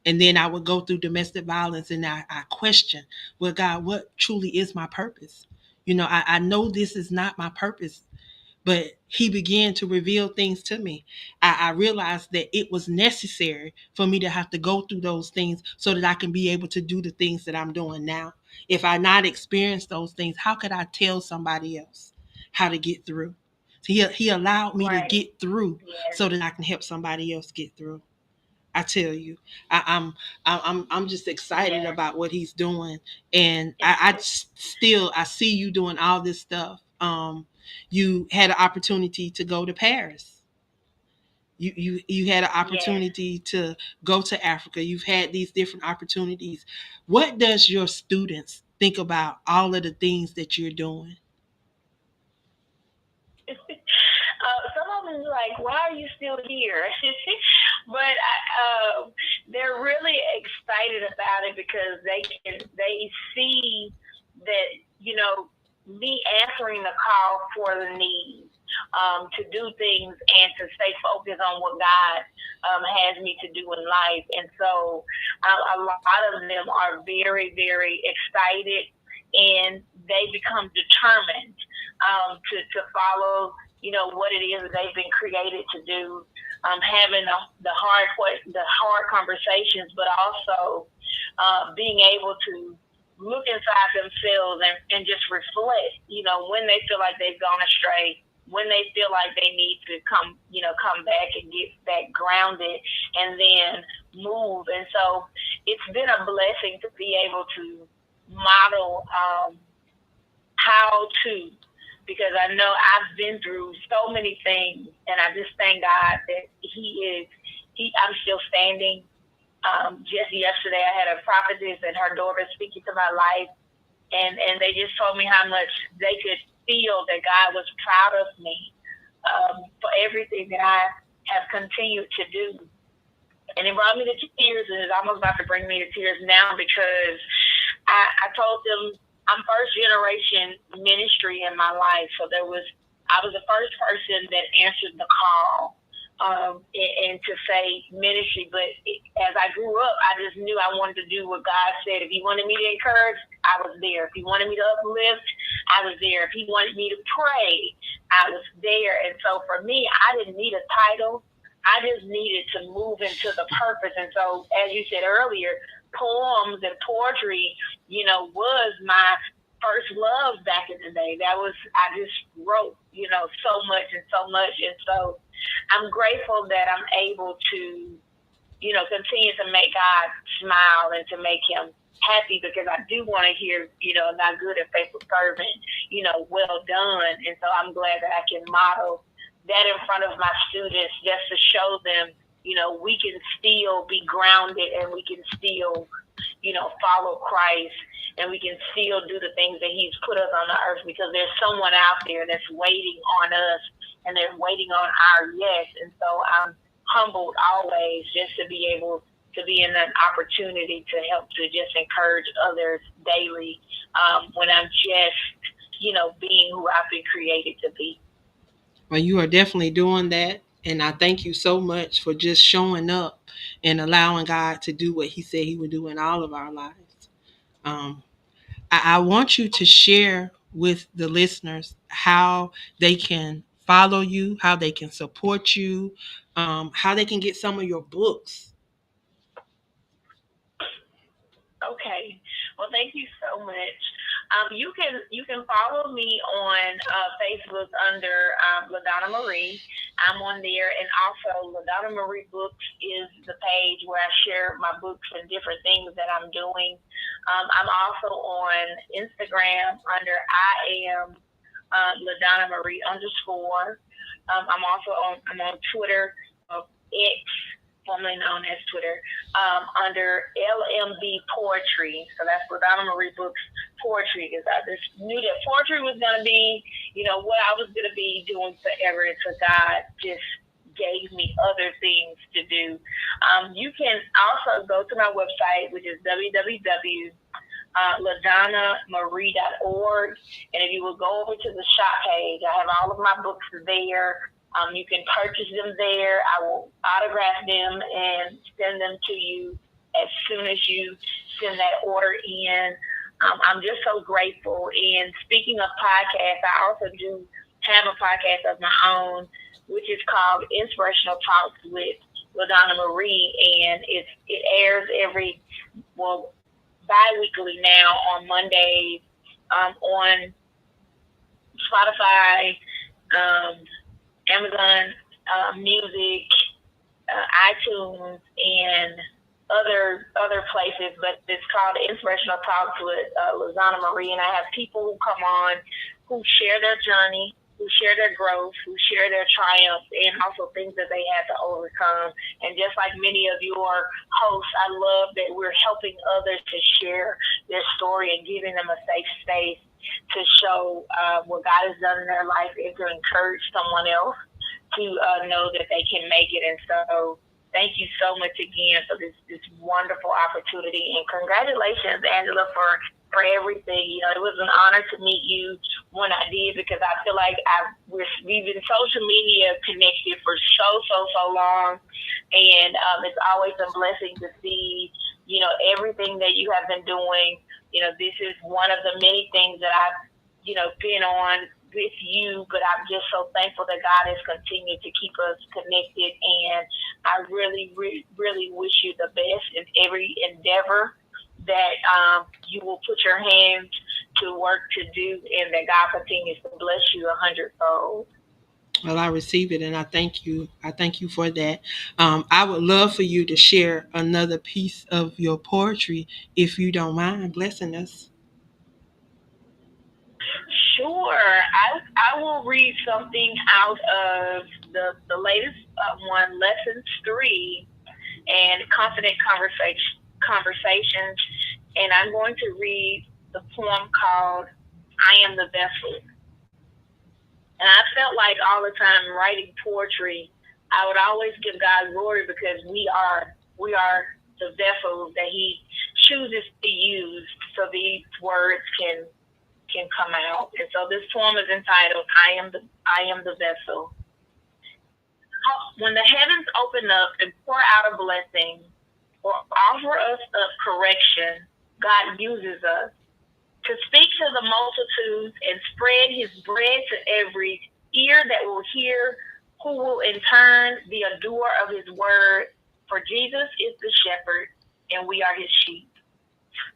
And then I would go through domestic violence and I question, well, God, what truly is my purpose? You know, I know this is not my purpose, but he began to reveal things to me. I realized that it was necessary for me to have to go through those things so that I can be able to do the things that I'm doing now. If I not experienced those things, how could I tell somebody else how to get through? So he allowed me to Right. get through Yes. so that I can help somebody else get through. I tell you, I'm just excited Yes. about what he's doing, and It's, still I see you doing all this stuff. You had an opportunity to go to Paris. You had an yes. opportunity to go to Africa. You've had these different opportunities. What does your students think about all of the things that you're doing? Some of them is like, why are you still here? But they're really excited about it because they see that me answering the call for the need, to do things and to stay focused on what God has me to do in life. And so a lot of them are very, very excited, and they become determined to follow, what it is that they've been created to do. Having the hard conversations, but also being able to look inside themselves and just reflect, when they feel like they've gone astray, when they feel like they need to come back and get back grounded and then move. And so it's been a blessing to be able to model how to, because I know I've been through so many things, and I just thank God that I'm still standing. Just yesterday, I had a prophetess and her daughter speaking to my life, and they just told me how much they could feel that God was proud of me for everything that I have continued to do. And it brought me to tears, and it's almost about to bring me to tears now, because I told them I'm first generation ministry in my life. So I was the first person that answered the call, and to say ministry. But as I grew up, I just knew I wanted to do what God said. If He wanted me to encourage, I was there. If He wanted me to uplift, I was there. If He wanted me to pray, I was there. And so for me, I didn't need a title. I just needed to move into the purpose. And so, as you said earlier, poems and poetry, was my first love back in the day. I just wrote, so much and so much. And so I'm grateful that I'm able to, continue to make God smile and to make Him happy, because I do want to hear, not good and faithful servant, well done. And so I'm glad that I can model that in front of my students, just to show them, we can still be grounded, and we can still, follow Christ, and we can still do the things that He's put us on the earth, because there's someone out there that's waiting on us, and they're waiting on our yes. And so I'm humbled always just to be able to be in an opportunity to help to just encourage others daily, when I'm just, being who I've been created to be. Well, you are definitely doing that. And I thank you so much for just showing up and allowing God to do what He said He would do in all of our lives. Um, I want you to share with the listeners how they can follow you, how they can support you, how they can get some of your books. Okay. Well, thank you so much. You can follow me on Facebook under LaDonna Marie. I'm on there, and also LaDonna Marie Books is the page where I share my books and different things that I'm doing. I'm also on Instagram under I am LaDonna Marie _. I'm on Twitter, X, formerly known as Twitter, under LMB Poetry. So that's LaDonna Marie Books Poetry, because I just knew that poetry was going to be, what I was going to be doing forever until God just gave me other things to do. You can also go to my website, which is www.ladonnamarie.org. And if you will go over to the shop page, I have all of my books there. You can purchase them there. I will autograph them and send them to you as soon as you send that order in. I'm just so grateful. And speaking of podcasts, I also do have a podcast of my own, which is called Inspirational Talks with LaDonna Marie, and it airs bi-weekly now on Mondays, on Spotify, Amazon Music, iTunes, and other places. But it's called Inspirational Talks with LaDonna Marie, and I have people who come on who share their journey, who share their growth, who share their triumphs, and also things that they had to overcome. And just like many of your hosts, I love that we're helping others to share their story and giving them a safe space to show what God has done in their life and to encourage someone else to know that they can make it. And so thank you so much again for this wonderful opportunity. And congratulations, Angela, for everything. It was an honor to meet you when I did, because I feel like we've been social media connected for so long. And it's always a blessing to see, everything that you have been doing. This is one of the many things that I've, been on with you, but I'm just so thankful that God has continued to keep us connected. And I really, really wish you the best in every endeavor that you will put your hands to work to do, and that God continues to bless you 100-fold. Well, I receive it, and I thank you. I thank you for that. I would love for you to share another piece of your poetry, if you don't mind blessing us. Sure. I will read something out of the latest one, Lessons 3, and Confident Conversations. And I'm going to read the poem called I Am the Vessel. And I felt like all the time writing poetry, I would always give God glory, because we are the vessels that He chooses to use so these words can come out. And so this poem is entitled I Am the Vessel. When the heavens open up and pour out a blessing or offer us up correction, God uses us to speak to the multitudes and spread His bread to every ear that will hear, who will in turn be a doer of His word. For Jesus is the shepherd, and we are His sheep.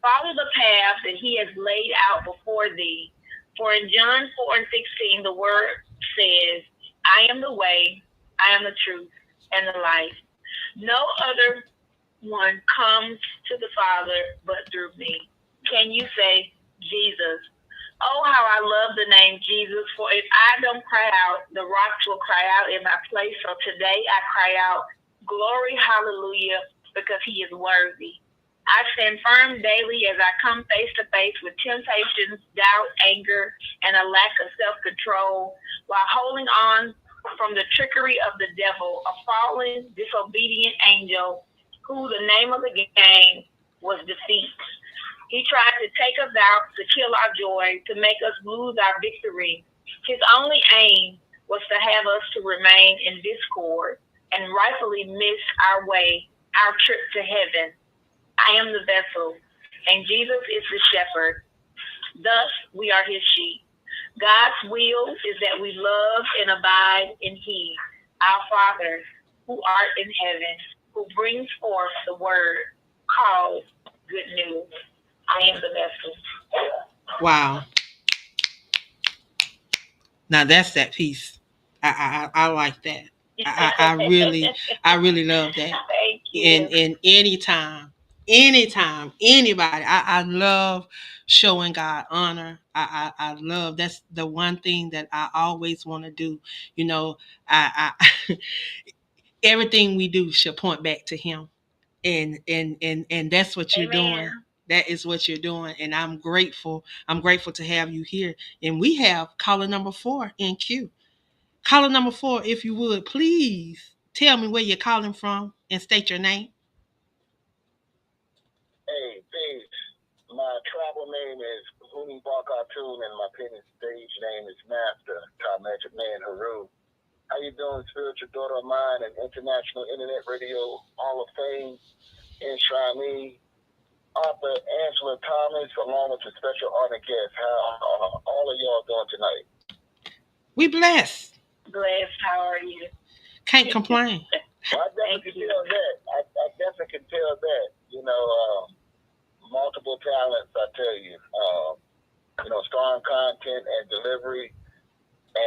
Follow the path that He has laid out before thee. For in John 4:16, the word says, I am the way, I am the truth, and the life. No other one comes to the Father but through me. Can you say, Jesus? Oh, how I love the name Jesus, for if I don't cry out, the rocks will cry out in my place. So today I cry out, glory, hallelujah, because He is worthy. I stand firm daily as I come face to face with temptations, doubt, anger, and a lack of self-control, while holding on from the trickery of the devil, a fallen, disobedient angel, who the name of the game was defeat. He tried to take us out, to kill our joy, to make us lose our victory. His only aim was to have us to remain in discord and rightfully miss our way, our trip to heaven. I am the vessel, and Jesus is the shepherd. Thus, we are His sheep. God's will is that we love and abide in He, our Father, who art in heaven, who brings forth the word called good news. I am the message. Wow. Now that's that piece. I like that. I really love that. Thank you. And anytime, anybody, I love showing God honor. I love, that's the one thing that I always want to do. You know, I everything we do should point back to Him, and that's what you're Amen. doing. That is what you're doing, and I'm grateful. I'm grateful to have you here. And we have caller number 4 in queue. Caller number 4, if you would, please tell me where you're calling from and state your name. Hey, peace. My travel name is Huni Barkatun, and my penny stage name is Master, Top Magic Man Haru. How you doing, spiritual daughter of mine and international internet radio Hall of Fame, enshrine me, author Angela Thomas, along with a special honor guest. How all of y'all doing tonight? We blessed. Blessed. How are you? Can't complain. Well, I definitely can tell that. I definitely can tell that. You know, multiple talents, I tell you. Strong content and delivery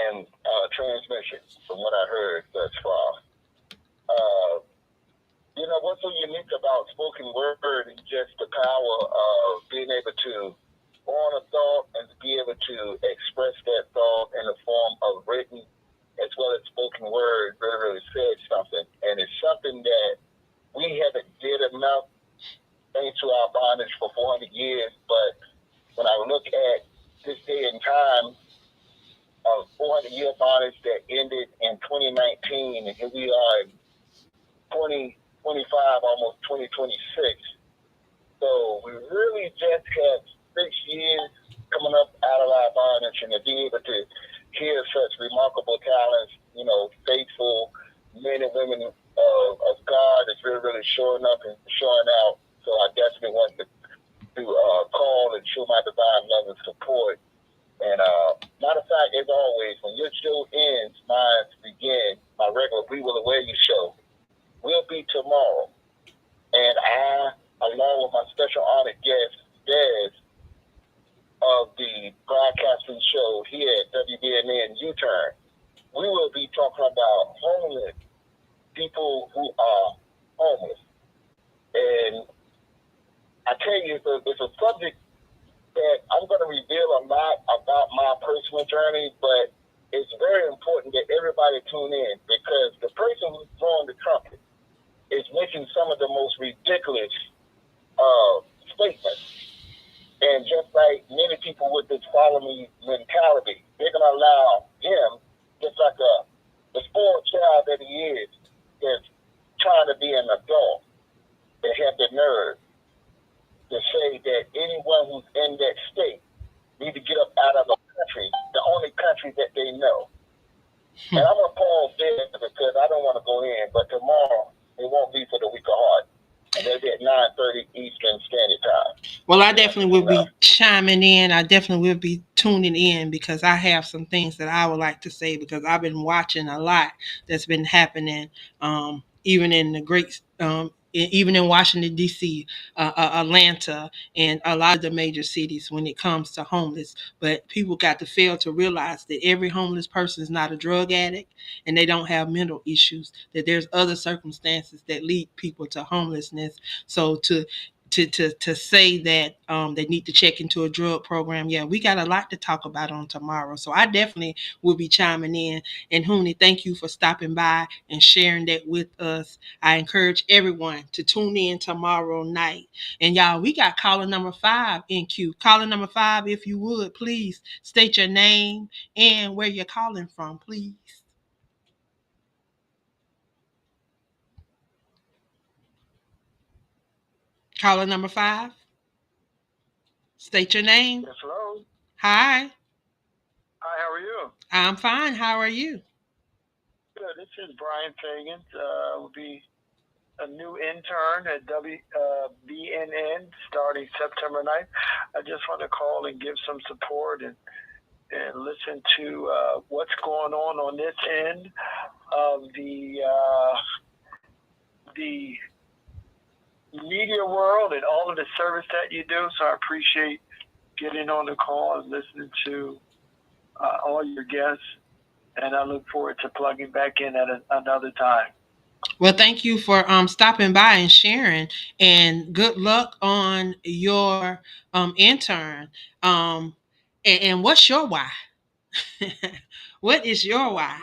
and transmission, from what I heard thus far. What's so unique about spoken word is just the power of being able to form a thought and to be able to express that thought in the form of written as well as spoken word really said something. And it's something that we haven't did enough thanks to our bondage for 400 years. But when I look at this day and time of 400-year bondage that ended in 2019, and here we are in 2025, almost 2026. So we really just have 6 years coming up out of our bondage, and to be able to hear such remarkable talents, faithful men and women of God is really showing up and showing out. So I definitely want to call and show my divine love and support. And matter of fact, as always, when your show ends, mine begin. My regular We Will Aware You show will be tomorrow. And I, along with my special honored guest, Des, of the broadcasting show here at WBNN U-Turn, we will be talking about homeless people who are homeless. And I tell you, it's a subject that I'm going to reveal a lot about my personal journey, but it's very important that everybody tune in, because the person who's blowing the trumpet is making some of the most ridiculous statements. And just like many people with this follow me mentality, they're going to allow him, just like the spoiled child that he is, that's trying to be an adult, to have the nerve to say that anyone who's in that state need to get up out of the country, the only country that they know. And I'm going to pause there because I don't want to go in, but tomorrow it won't be for the weak of heart. And they'll be at 9:30 Eastern Standard Time. Well, I definitely will be chiming in. I definitely will be tuning in, because I have some things that I would like to say, because I've been watching a lot that's been happening, even in the great, even in Washington, D.C., Atlanta, and a lot of the major cities when it comes to homeless. But people got to fail to realize that every homeless person is not a drug addict, and they don't have mental issues, that there's other circumstances that lead people to homelessness. So to say that they need to check into a drug program, yeah, we got a lot to talk about on tomorrow. So I definitely will be chiming in. And Huni, thank you for stopping by and sharing that with us. I encourage everyone to tune in tomorrow night. And y'all, we got caller number 5 in queue. Caller number 5, if you would, please state your name and where you're calling from, please. Caller number 5, state your name. Yes, hello. Hi. Hi, how are you? I'm fine. How are you? Good. This is Brian Fagan. Will be a new intern at BNN starting September 9th. I just want to call and give some support and and listen to what's going on this end of the media world and all of the service that you do. So I appreciate getting on the call and listening to all your guests, and I look forward to plugging back in at another time. Well, thank you for stopping by and sharing, and good luck on your intern. And what's your why? What is your why?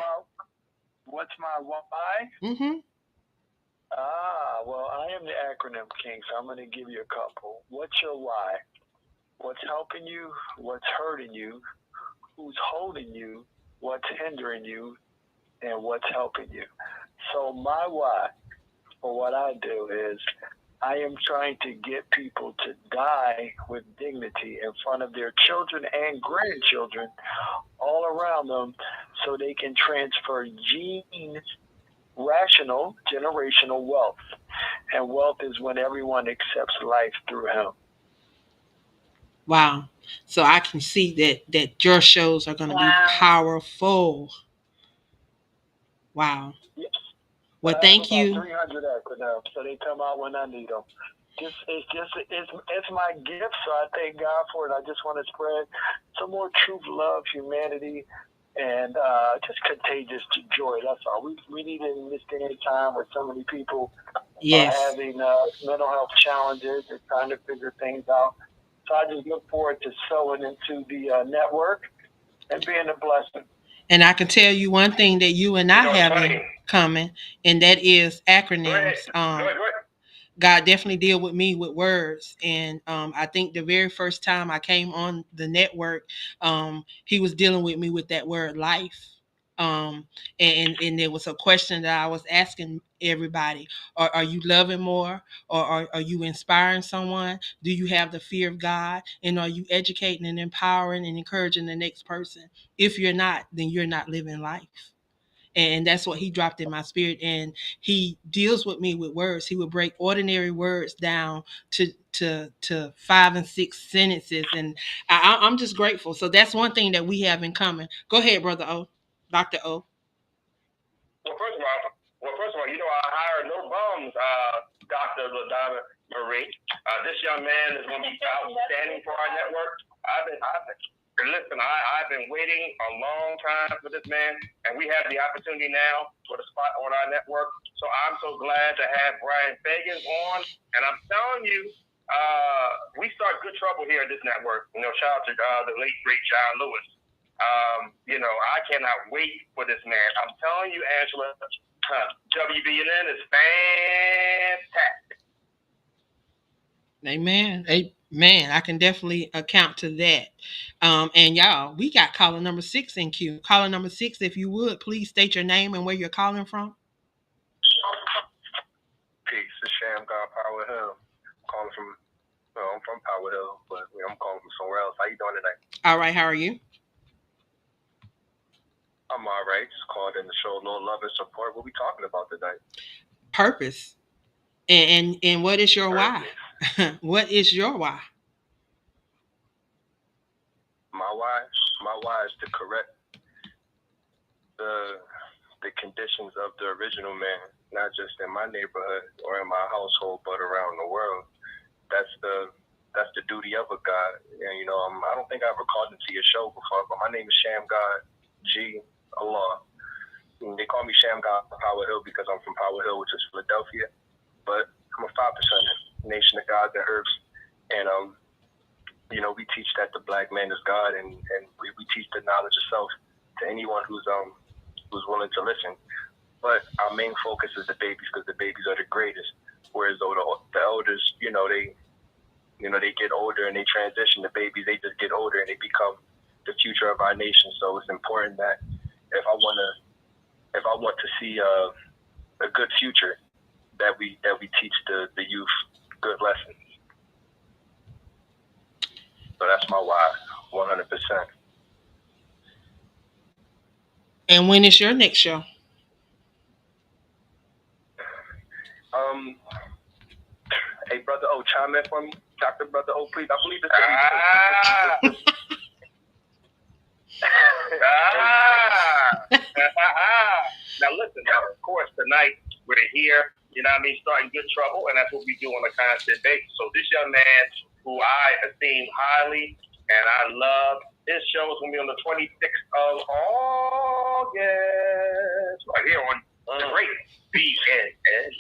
What's my why? Mm-hmm. Well, I am the acronym king, so I'm going to give you a couple. What's your why? What's helping you? What's hurting you? Who's holding you? What's hindering you? And what's helping you? So my why for what I do is I am trying to get people to die with dignity in front of their children and grandchildren all around them so they can transfer rational generational wealth. And wealth is when everyone accepts life through him. Wow. So I can see that your shows are going to be powerful. Wow. Yes. Well, thank you. 300 acronyms, so they come out when I need them. It's my gift, so I thank God for it. I just want to spread some more truth, love, humanity, and just contagious joy. That's all. We need it in this day and time where so many people are having mental health challenges and trying to figure things out. So I just look forward to sowing into the network and being a blessing. And I can tell you one thing that you and I have in common, and that is acronyms. God definitely deal with me with words. And I think the very first time I came on the network, he was dealing with me with that word life. And there was a question that I was asking everybody. Are you loving more? Or are you inspiring someone? Do you have the fear of God? And are you educating and empowering and encouraging the next person? If you're not, then you're not living life. And that's what he dropped in my spirit. And he deals with me with words. He would break ordinary words down to 5 and 6 sentences. And I'm just grateful. So that's one thing that we have in common. Go ahead, Brother O. Dr. O. Well, first of all, I hired no bums, Dr. LaDonna Marie. This young man is going to be outstanding for our network. I've been waiting a long time for this man, and we have the opportunity now for the spot on our network. So I'm so glad to have Brian Fagan on, and I'm telling you, we start good trouble here at this network. Shout out to the late great John Lewis. I cannot wait for this man. I'm telling you, Angela, WBNN is fantastic. Amen. Amen. I can definitely account to that. And y'all, we got caller number 6 in queue. Caller number 6, if you would, please state your name and where you're calling from. Peace. It's Sham God Power Hill. I'm from Power Hill, but I'm calling from somewhere else. How you doing today? All right. How are you? I'm all right. Just called in to show a little love and support. What we talking about today? Purpose. And what is your why? What is your why? My why is to correct the conditions of the original man, not just in my neighborhood or in my household, but around the world. That's the duty of a God. And I don't think I ever called into your show before, but my name is Sham God G Allah. They call me Sham God Power Hill because I'm from Power Hill, which is Philadelphia. But I'm a 5%er, nation of gods and herbs. And we teach that the black man is God, and we teach the knowledge of self to anyone who's willing to listen. But our main focus is the babies, because the babies are the greatest. Whereas though the elders, they get older and they transition. The babies, they just get older and they become the future of our nation. So it's important that if I want to see a good future, that we teach the youth good lessons. So that's my why, 100%. And when is your next show? Hey, Brother O, chime in for me. Dr. Brother O, please. I believe it's Now listen, now, of course, tonight we're here, you know what I mean, starting good trouble, and that's what we do on a constant basis. So this young man, who I esteem highly and I love, his show is going to be on the 26th of August, right here on the great BNN.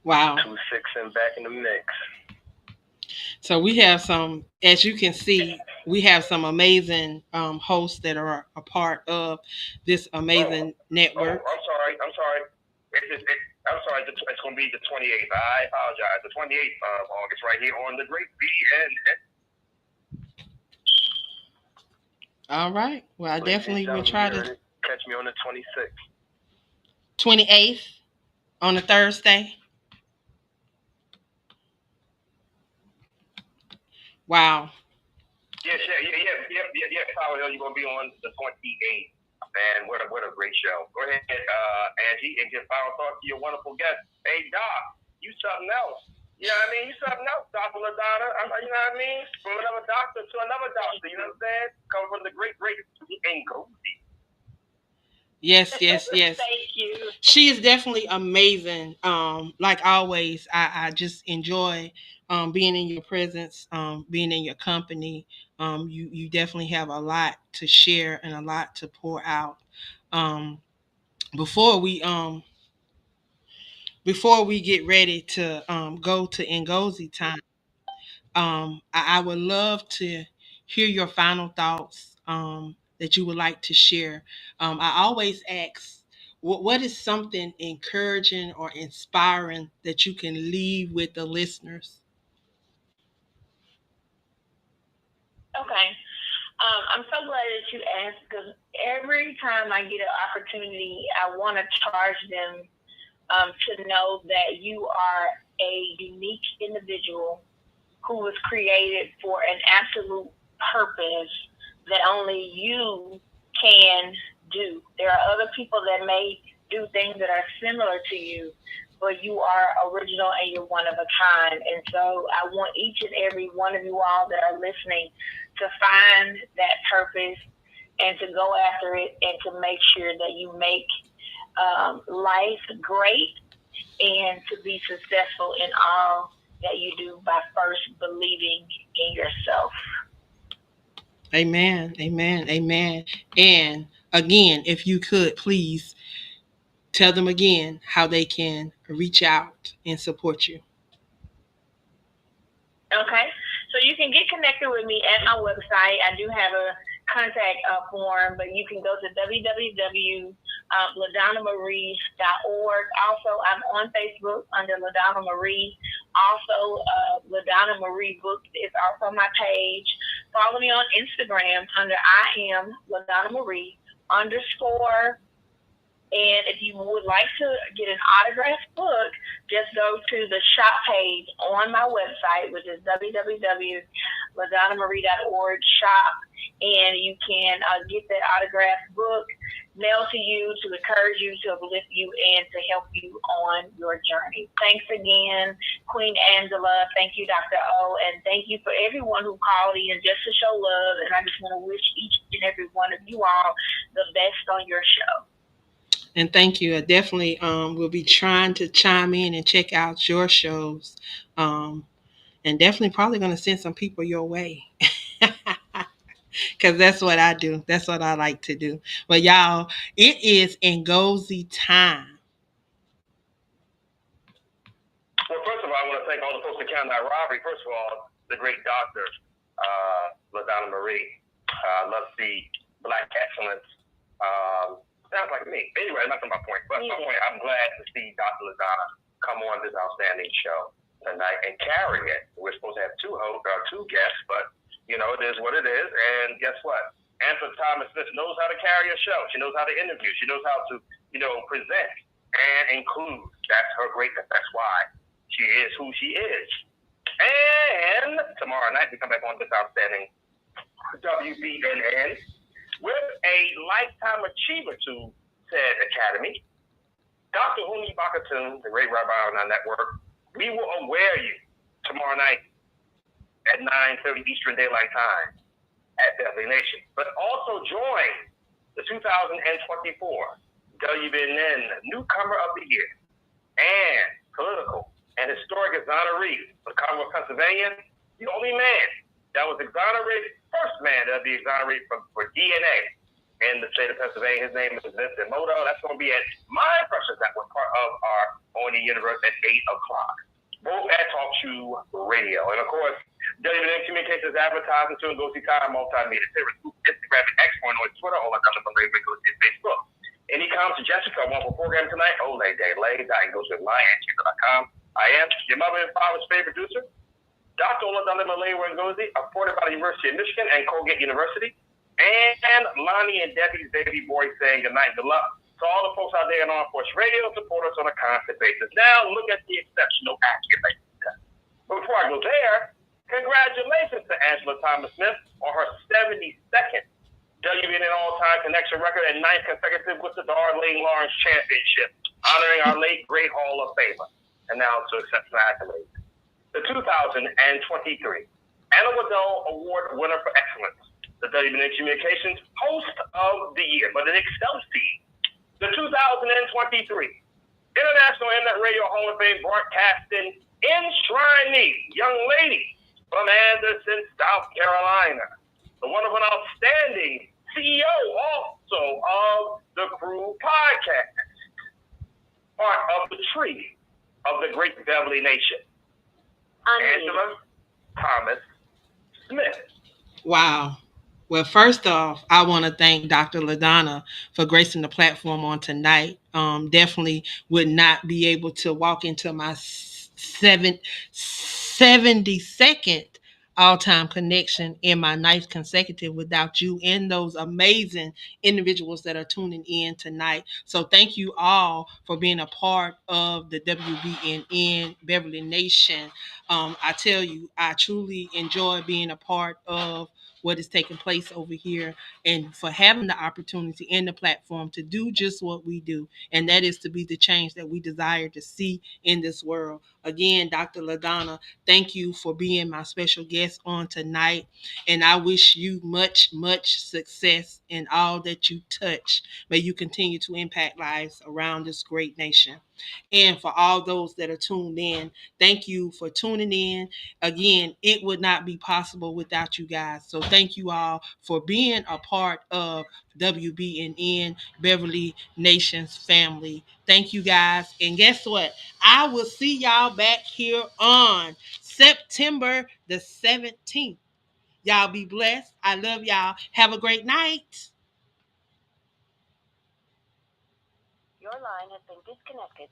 Wow. 2-6 and back in the mix. So we have some, as you can see, we have some amazing hosts that are a part of this amazing network. I'm sorry. I'm sorry, it's going to be the 28th. I apologize. The 28th of August, right here on the great BNN. All right. Well, I definitely will try to. Catch me on the 26th. 28th on a Thursday. Wow. Yeah. Power Hill, you're going to be on the 28th. Man, what a great show. Go ahead, Angie, and give final thoughts to your wonderful guest. Hey, Doc, you something else. You know what I mean? You something else, Dr. LaDonna. You know what I mean? From another doctor to another doctor. You know what I'm saying? Coming from the great Ngozi. Yes. Thank you. She is definitely amazing. Like always, I just enjoy being in your presence, being in your company. You definitely have a lot to share and a lot to pour out. Before we get ready to go to Ngozi time, I would love to hear your final thoughts that you would like to share. I always ask, what is something encouraging or inspiring that you can leave with the listeners? Okay. I'm so glad that you asked, because every time I get an opportunity, I want to charge them to know that you are a unique individual who was created for an absolute purpose that only you can do. There are other people that may do things that are similar to you, but you are original and you're one of a kind. And so I want each and every one of you all that are listening to find that purpose and to go after it and to make sure that you make life great and to be successful in all that you do by first believing in yourself. Amen. And again, if you could please tell them again how they can reach out and support you. Okay, so you can get connected with me at my website. I do have a contact form, but you can go to www.ladonnamarie.org. Also, I'm on Facebook under LaDonna Marie. Also, LaDonna Marie Books is also my page. Follow me on Instagram under I am LaDonna Marie _. And if you would like to get an autographed book, just go to the shop page on my website, which is www.ladonnamarie.org shop, and you can get that autographed book mailed to you to encourage you, to uplift you, and to help you on your journey. Thanks again, Queen Angela. Thank you, Dr. O. And thank you for everyone who called in just to show love. And I just want to wish each and every one of you all the best on your show. And thank you. I definitely will be trying to chime in and check out your shows. And definitely probably going to send some people your way. Because that's what I do. That's what I like to do. But y'all, it is Ngozi time. Well, first of all, I want to thank all the folks that counted out robbery. First of all, the great doctor, LaDonna Marie. Love to see Black excellence. Sounds like me. Anyway, that's not my point. But my point, I'm glad to see Dr. LaDonna come on this outstanding show tonight and carry it. We're supposed to have two guests, but you know, it is what it is. And guess what? Angela Thomas Smith knows how to carry a show. She knows how to interview. She knows how to, present and include. That's her greatness. That's why she is who she is. And tomorrow night we come back on this outstanding WBNN with a Lifetime Achiever to said Academy. Dr. Huni Bakatun, the great rabbi on our network, we will aware you tomorrow night at 9:30 Eastern Daylight Time at Beverly Nation. But also join the 2024 WBNN Newcomer of the Year and political and historic exoneree for the Commonwealth of Pennsylvania, the only man that was exonerated, first man that would be exonerated for DNA in the state of Pennsylvania. His name is Vincent Moto. That's going to be at my Precious Network, part of our ONE Universe at 8 o'clock. Both at Talk Shoe Radio. And of course, WBN Communications Advertising to Ngozi Time Multimedia. Instagram and X, on Twitter, all Dr. Malay Wingozi and Facebook. Any comments, suggestions for a wonderful program tonight? Olay.com. I am your mother and father's favorite producer, Dr. Oladale Malay Wingozi, afforded by the University of Michigan and Colgate University. And Lonnie and Debbie's baby boy saying good night and good luck to all the folks out there on Armed Force Radio, support us on a constant basis. Now, look at the exceptional accuracy. But before I go there, congratulations to Angela Thomas-Smith on her 72nd WBN All-Time Connection record and 9th consecutive with the Darlene Lawrence Championship, honoring our late great Hall of Famer. And now to exceptional accolades. The 2023 Anna Waddell Award winner for excellence, the WBN Communications Host of the Year, but an Excelsior. The 2023 International Internet Radio Hall of Fame broadcasting enshrinee young lady from Anderson, South Carolina. The wonderful and outstanding CEO also of the Crew Podcast. Part of the tree of the great Beverly Nation. Angela Thomas-Smith. Wow. Well, first off, I want to thank Dr. LaDonna for gracing the platform on tonight. Definitely would not be able to walk into my 72nd all-time connection in my 9th consecutive without you and those amazing individuals that are tuning in tonight. So thank you all for being a part of the WBNN Beverly Nation. I tell you, I truly enjoy being a part of what is taking place over here and for having the opportunity and the platform to do just what we do, and that is to be the change that we desire to see in this world. Again, Dr. LaDonna, thank you for being my special guest on tonight, and I wish you much, much success in all that you touch. May you continue to impact lives around this great nation. And for all those that are tuned in, thank you for tuning in. Again, it would not be possible without you guys. So thank you all for being a part of WBNN Beverly Nation's family. Thank you guys. And guess what? I will see y'all back here on September the 17th. Y'all be blessed. I love y'all. Have a great night. Your line has been disconnected.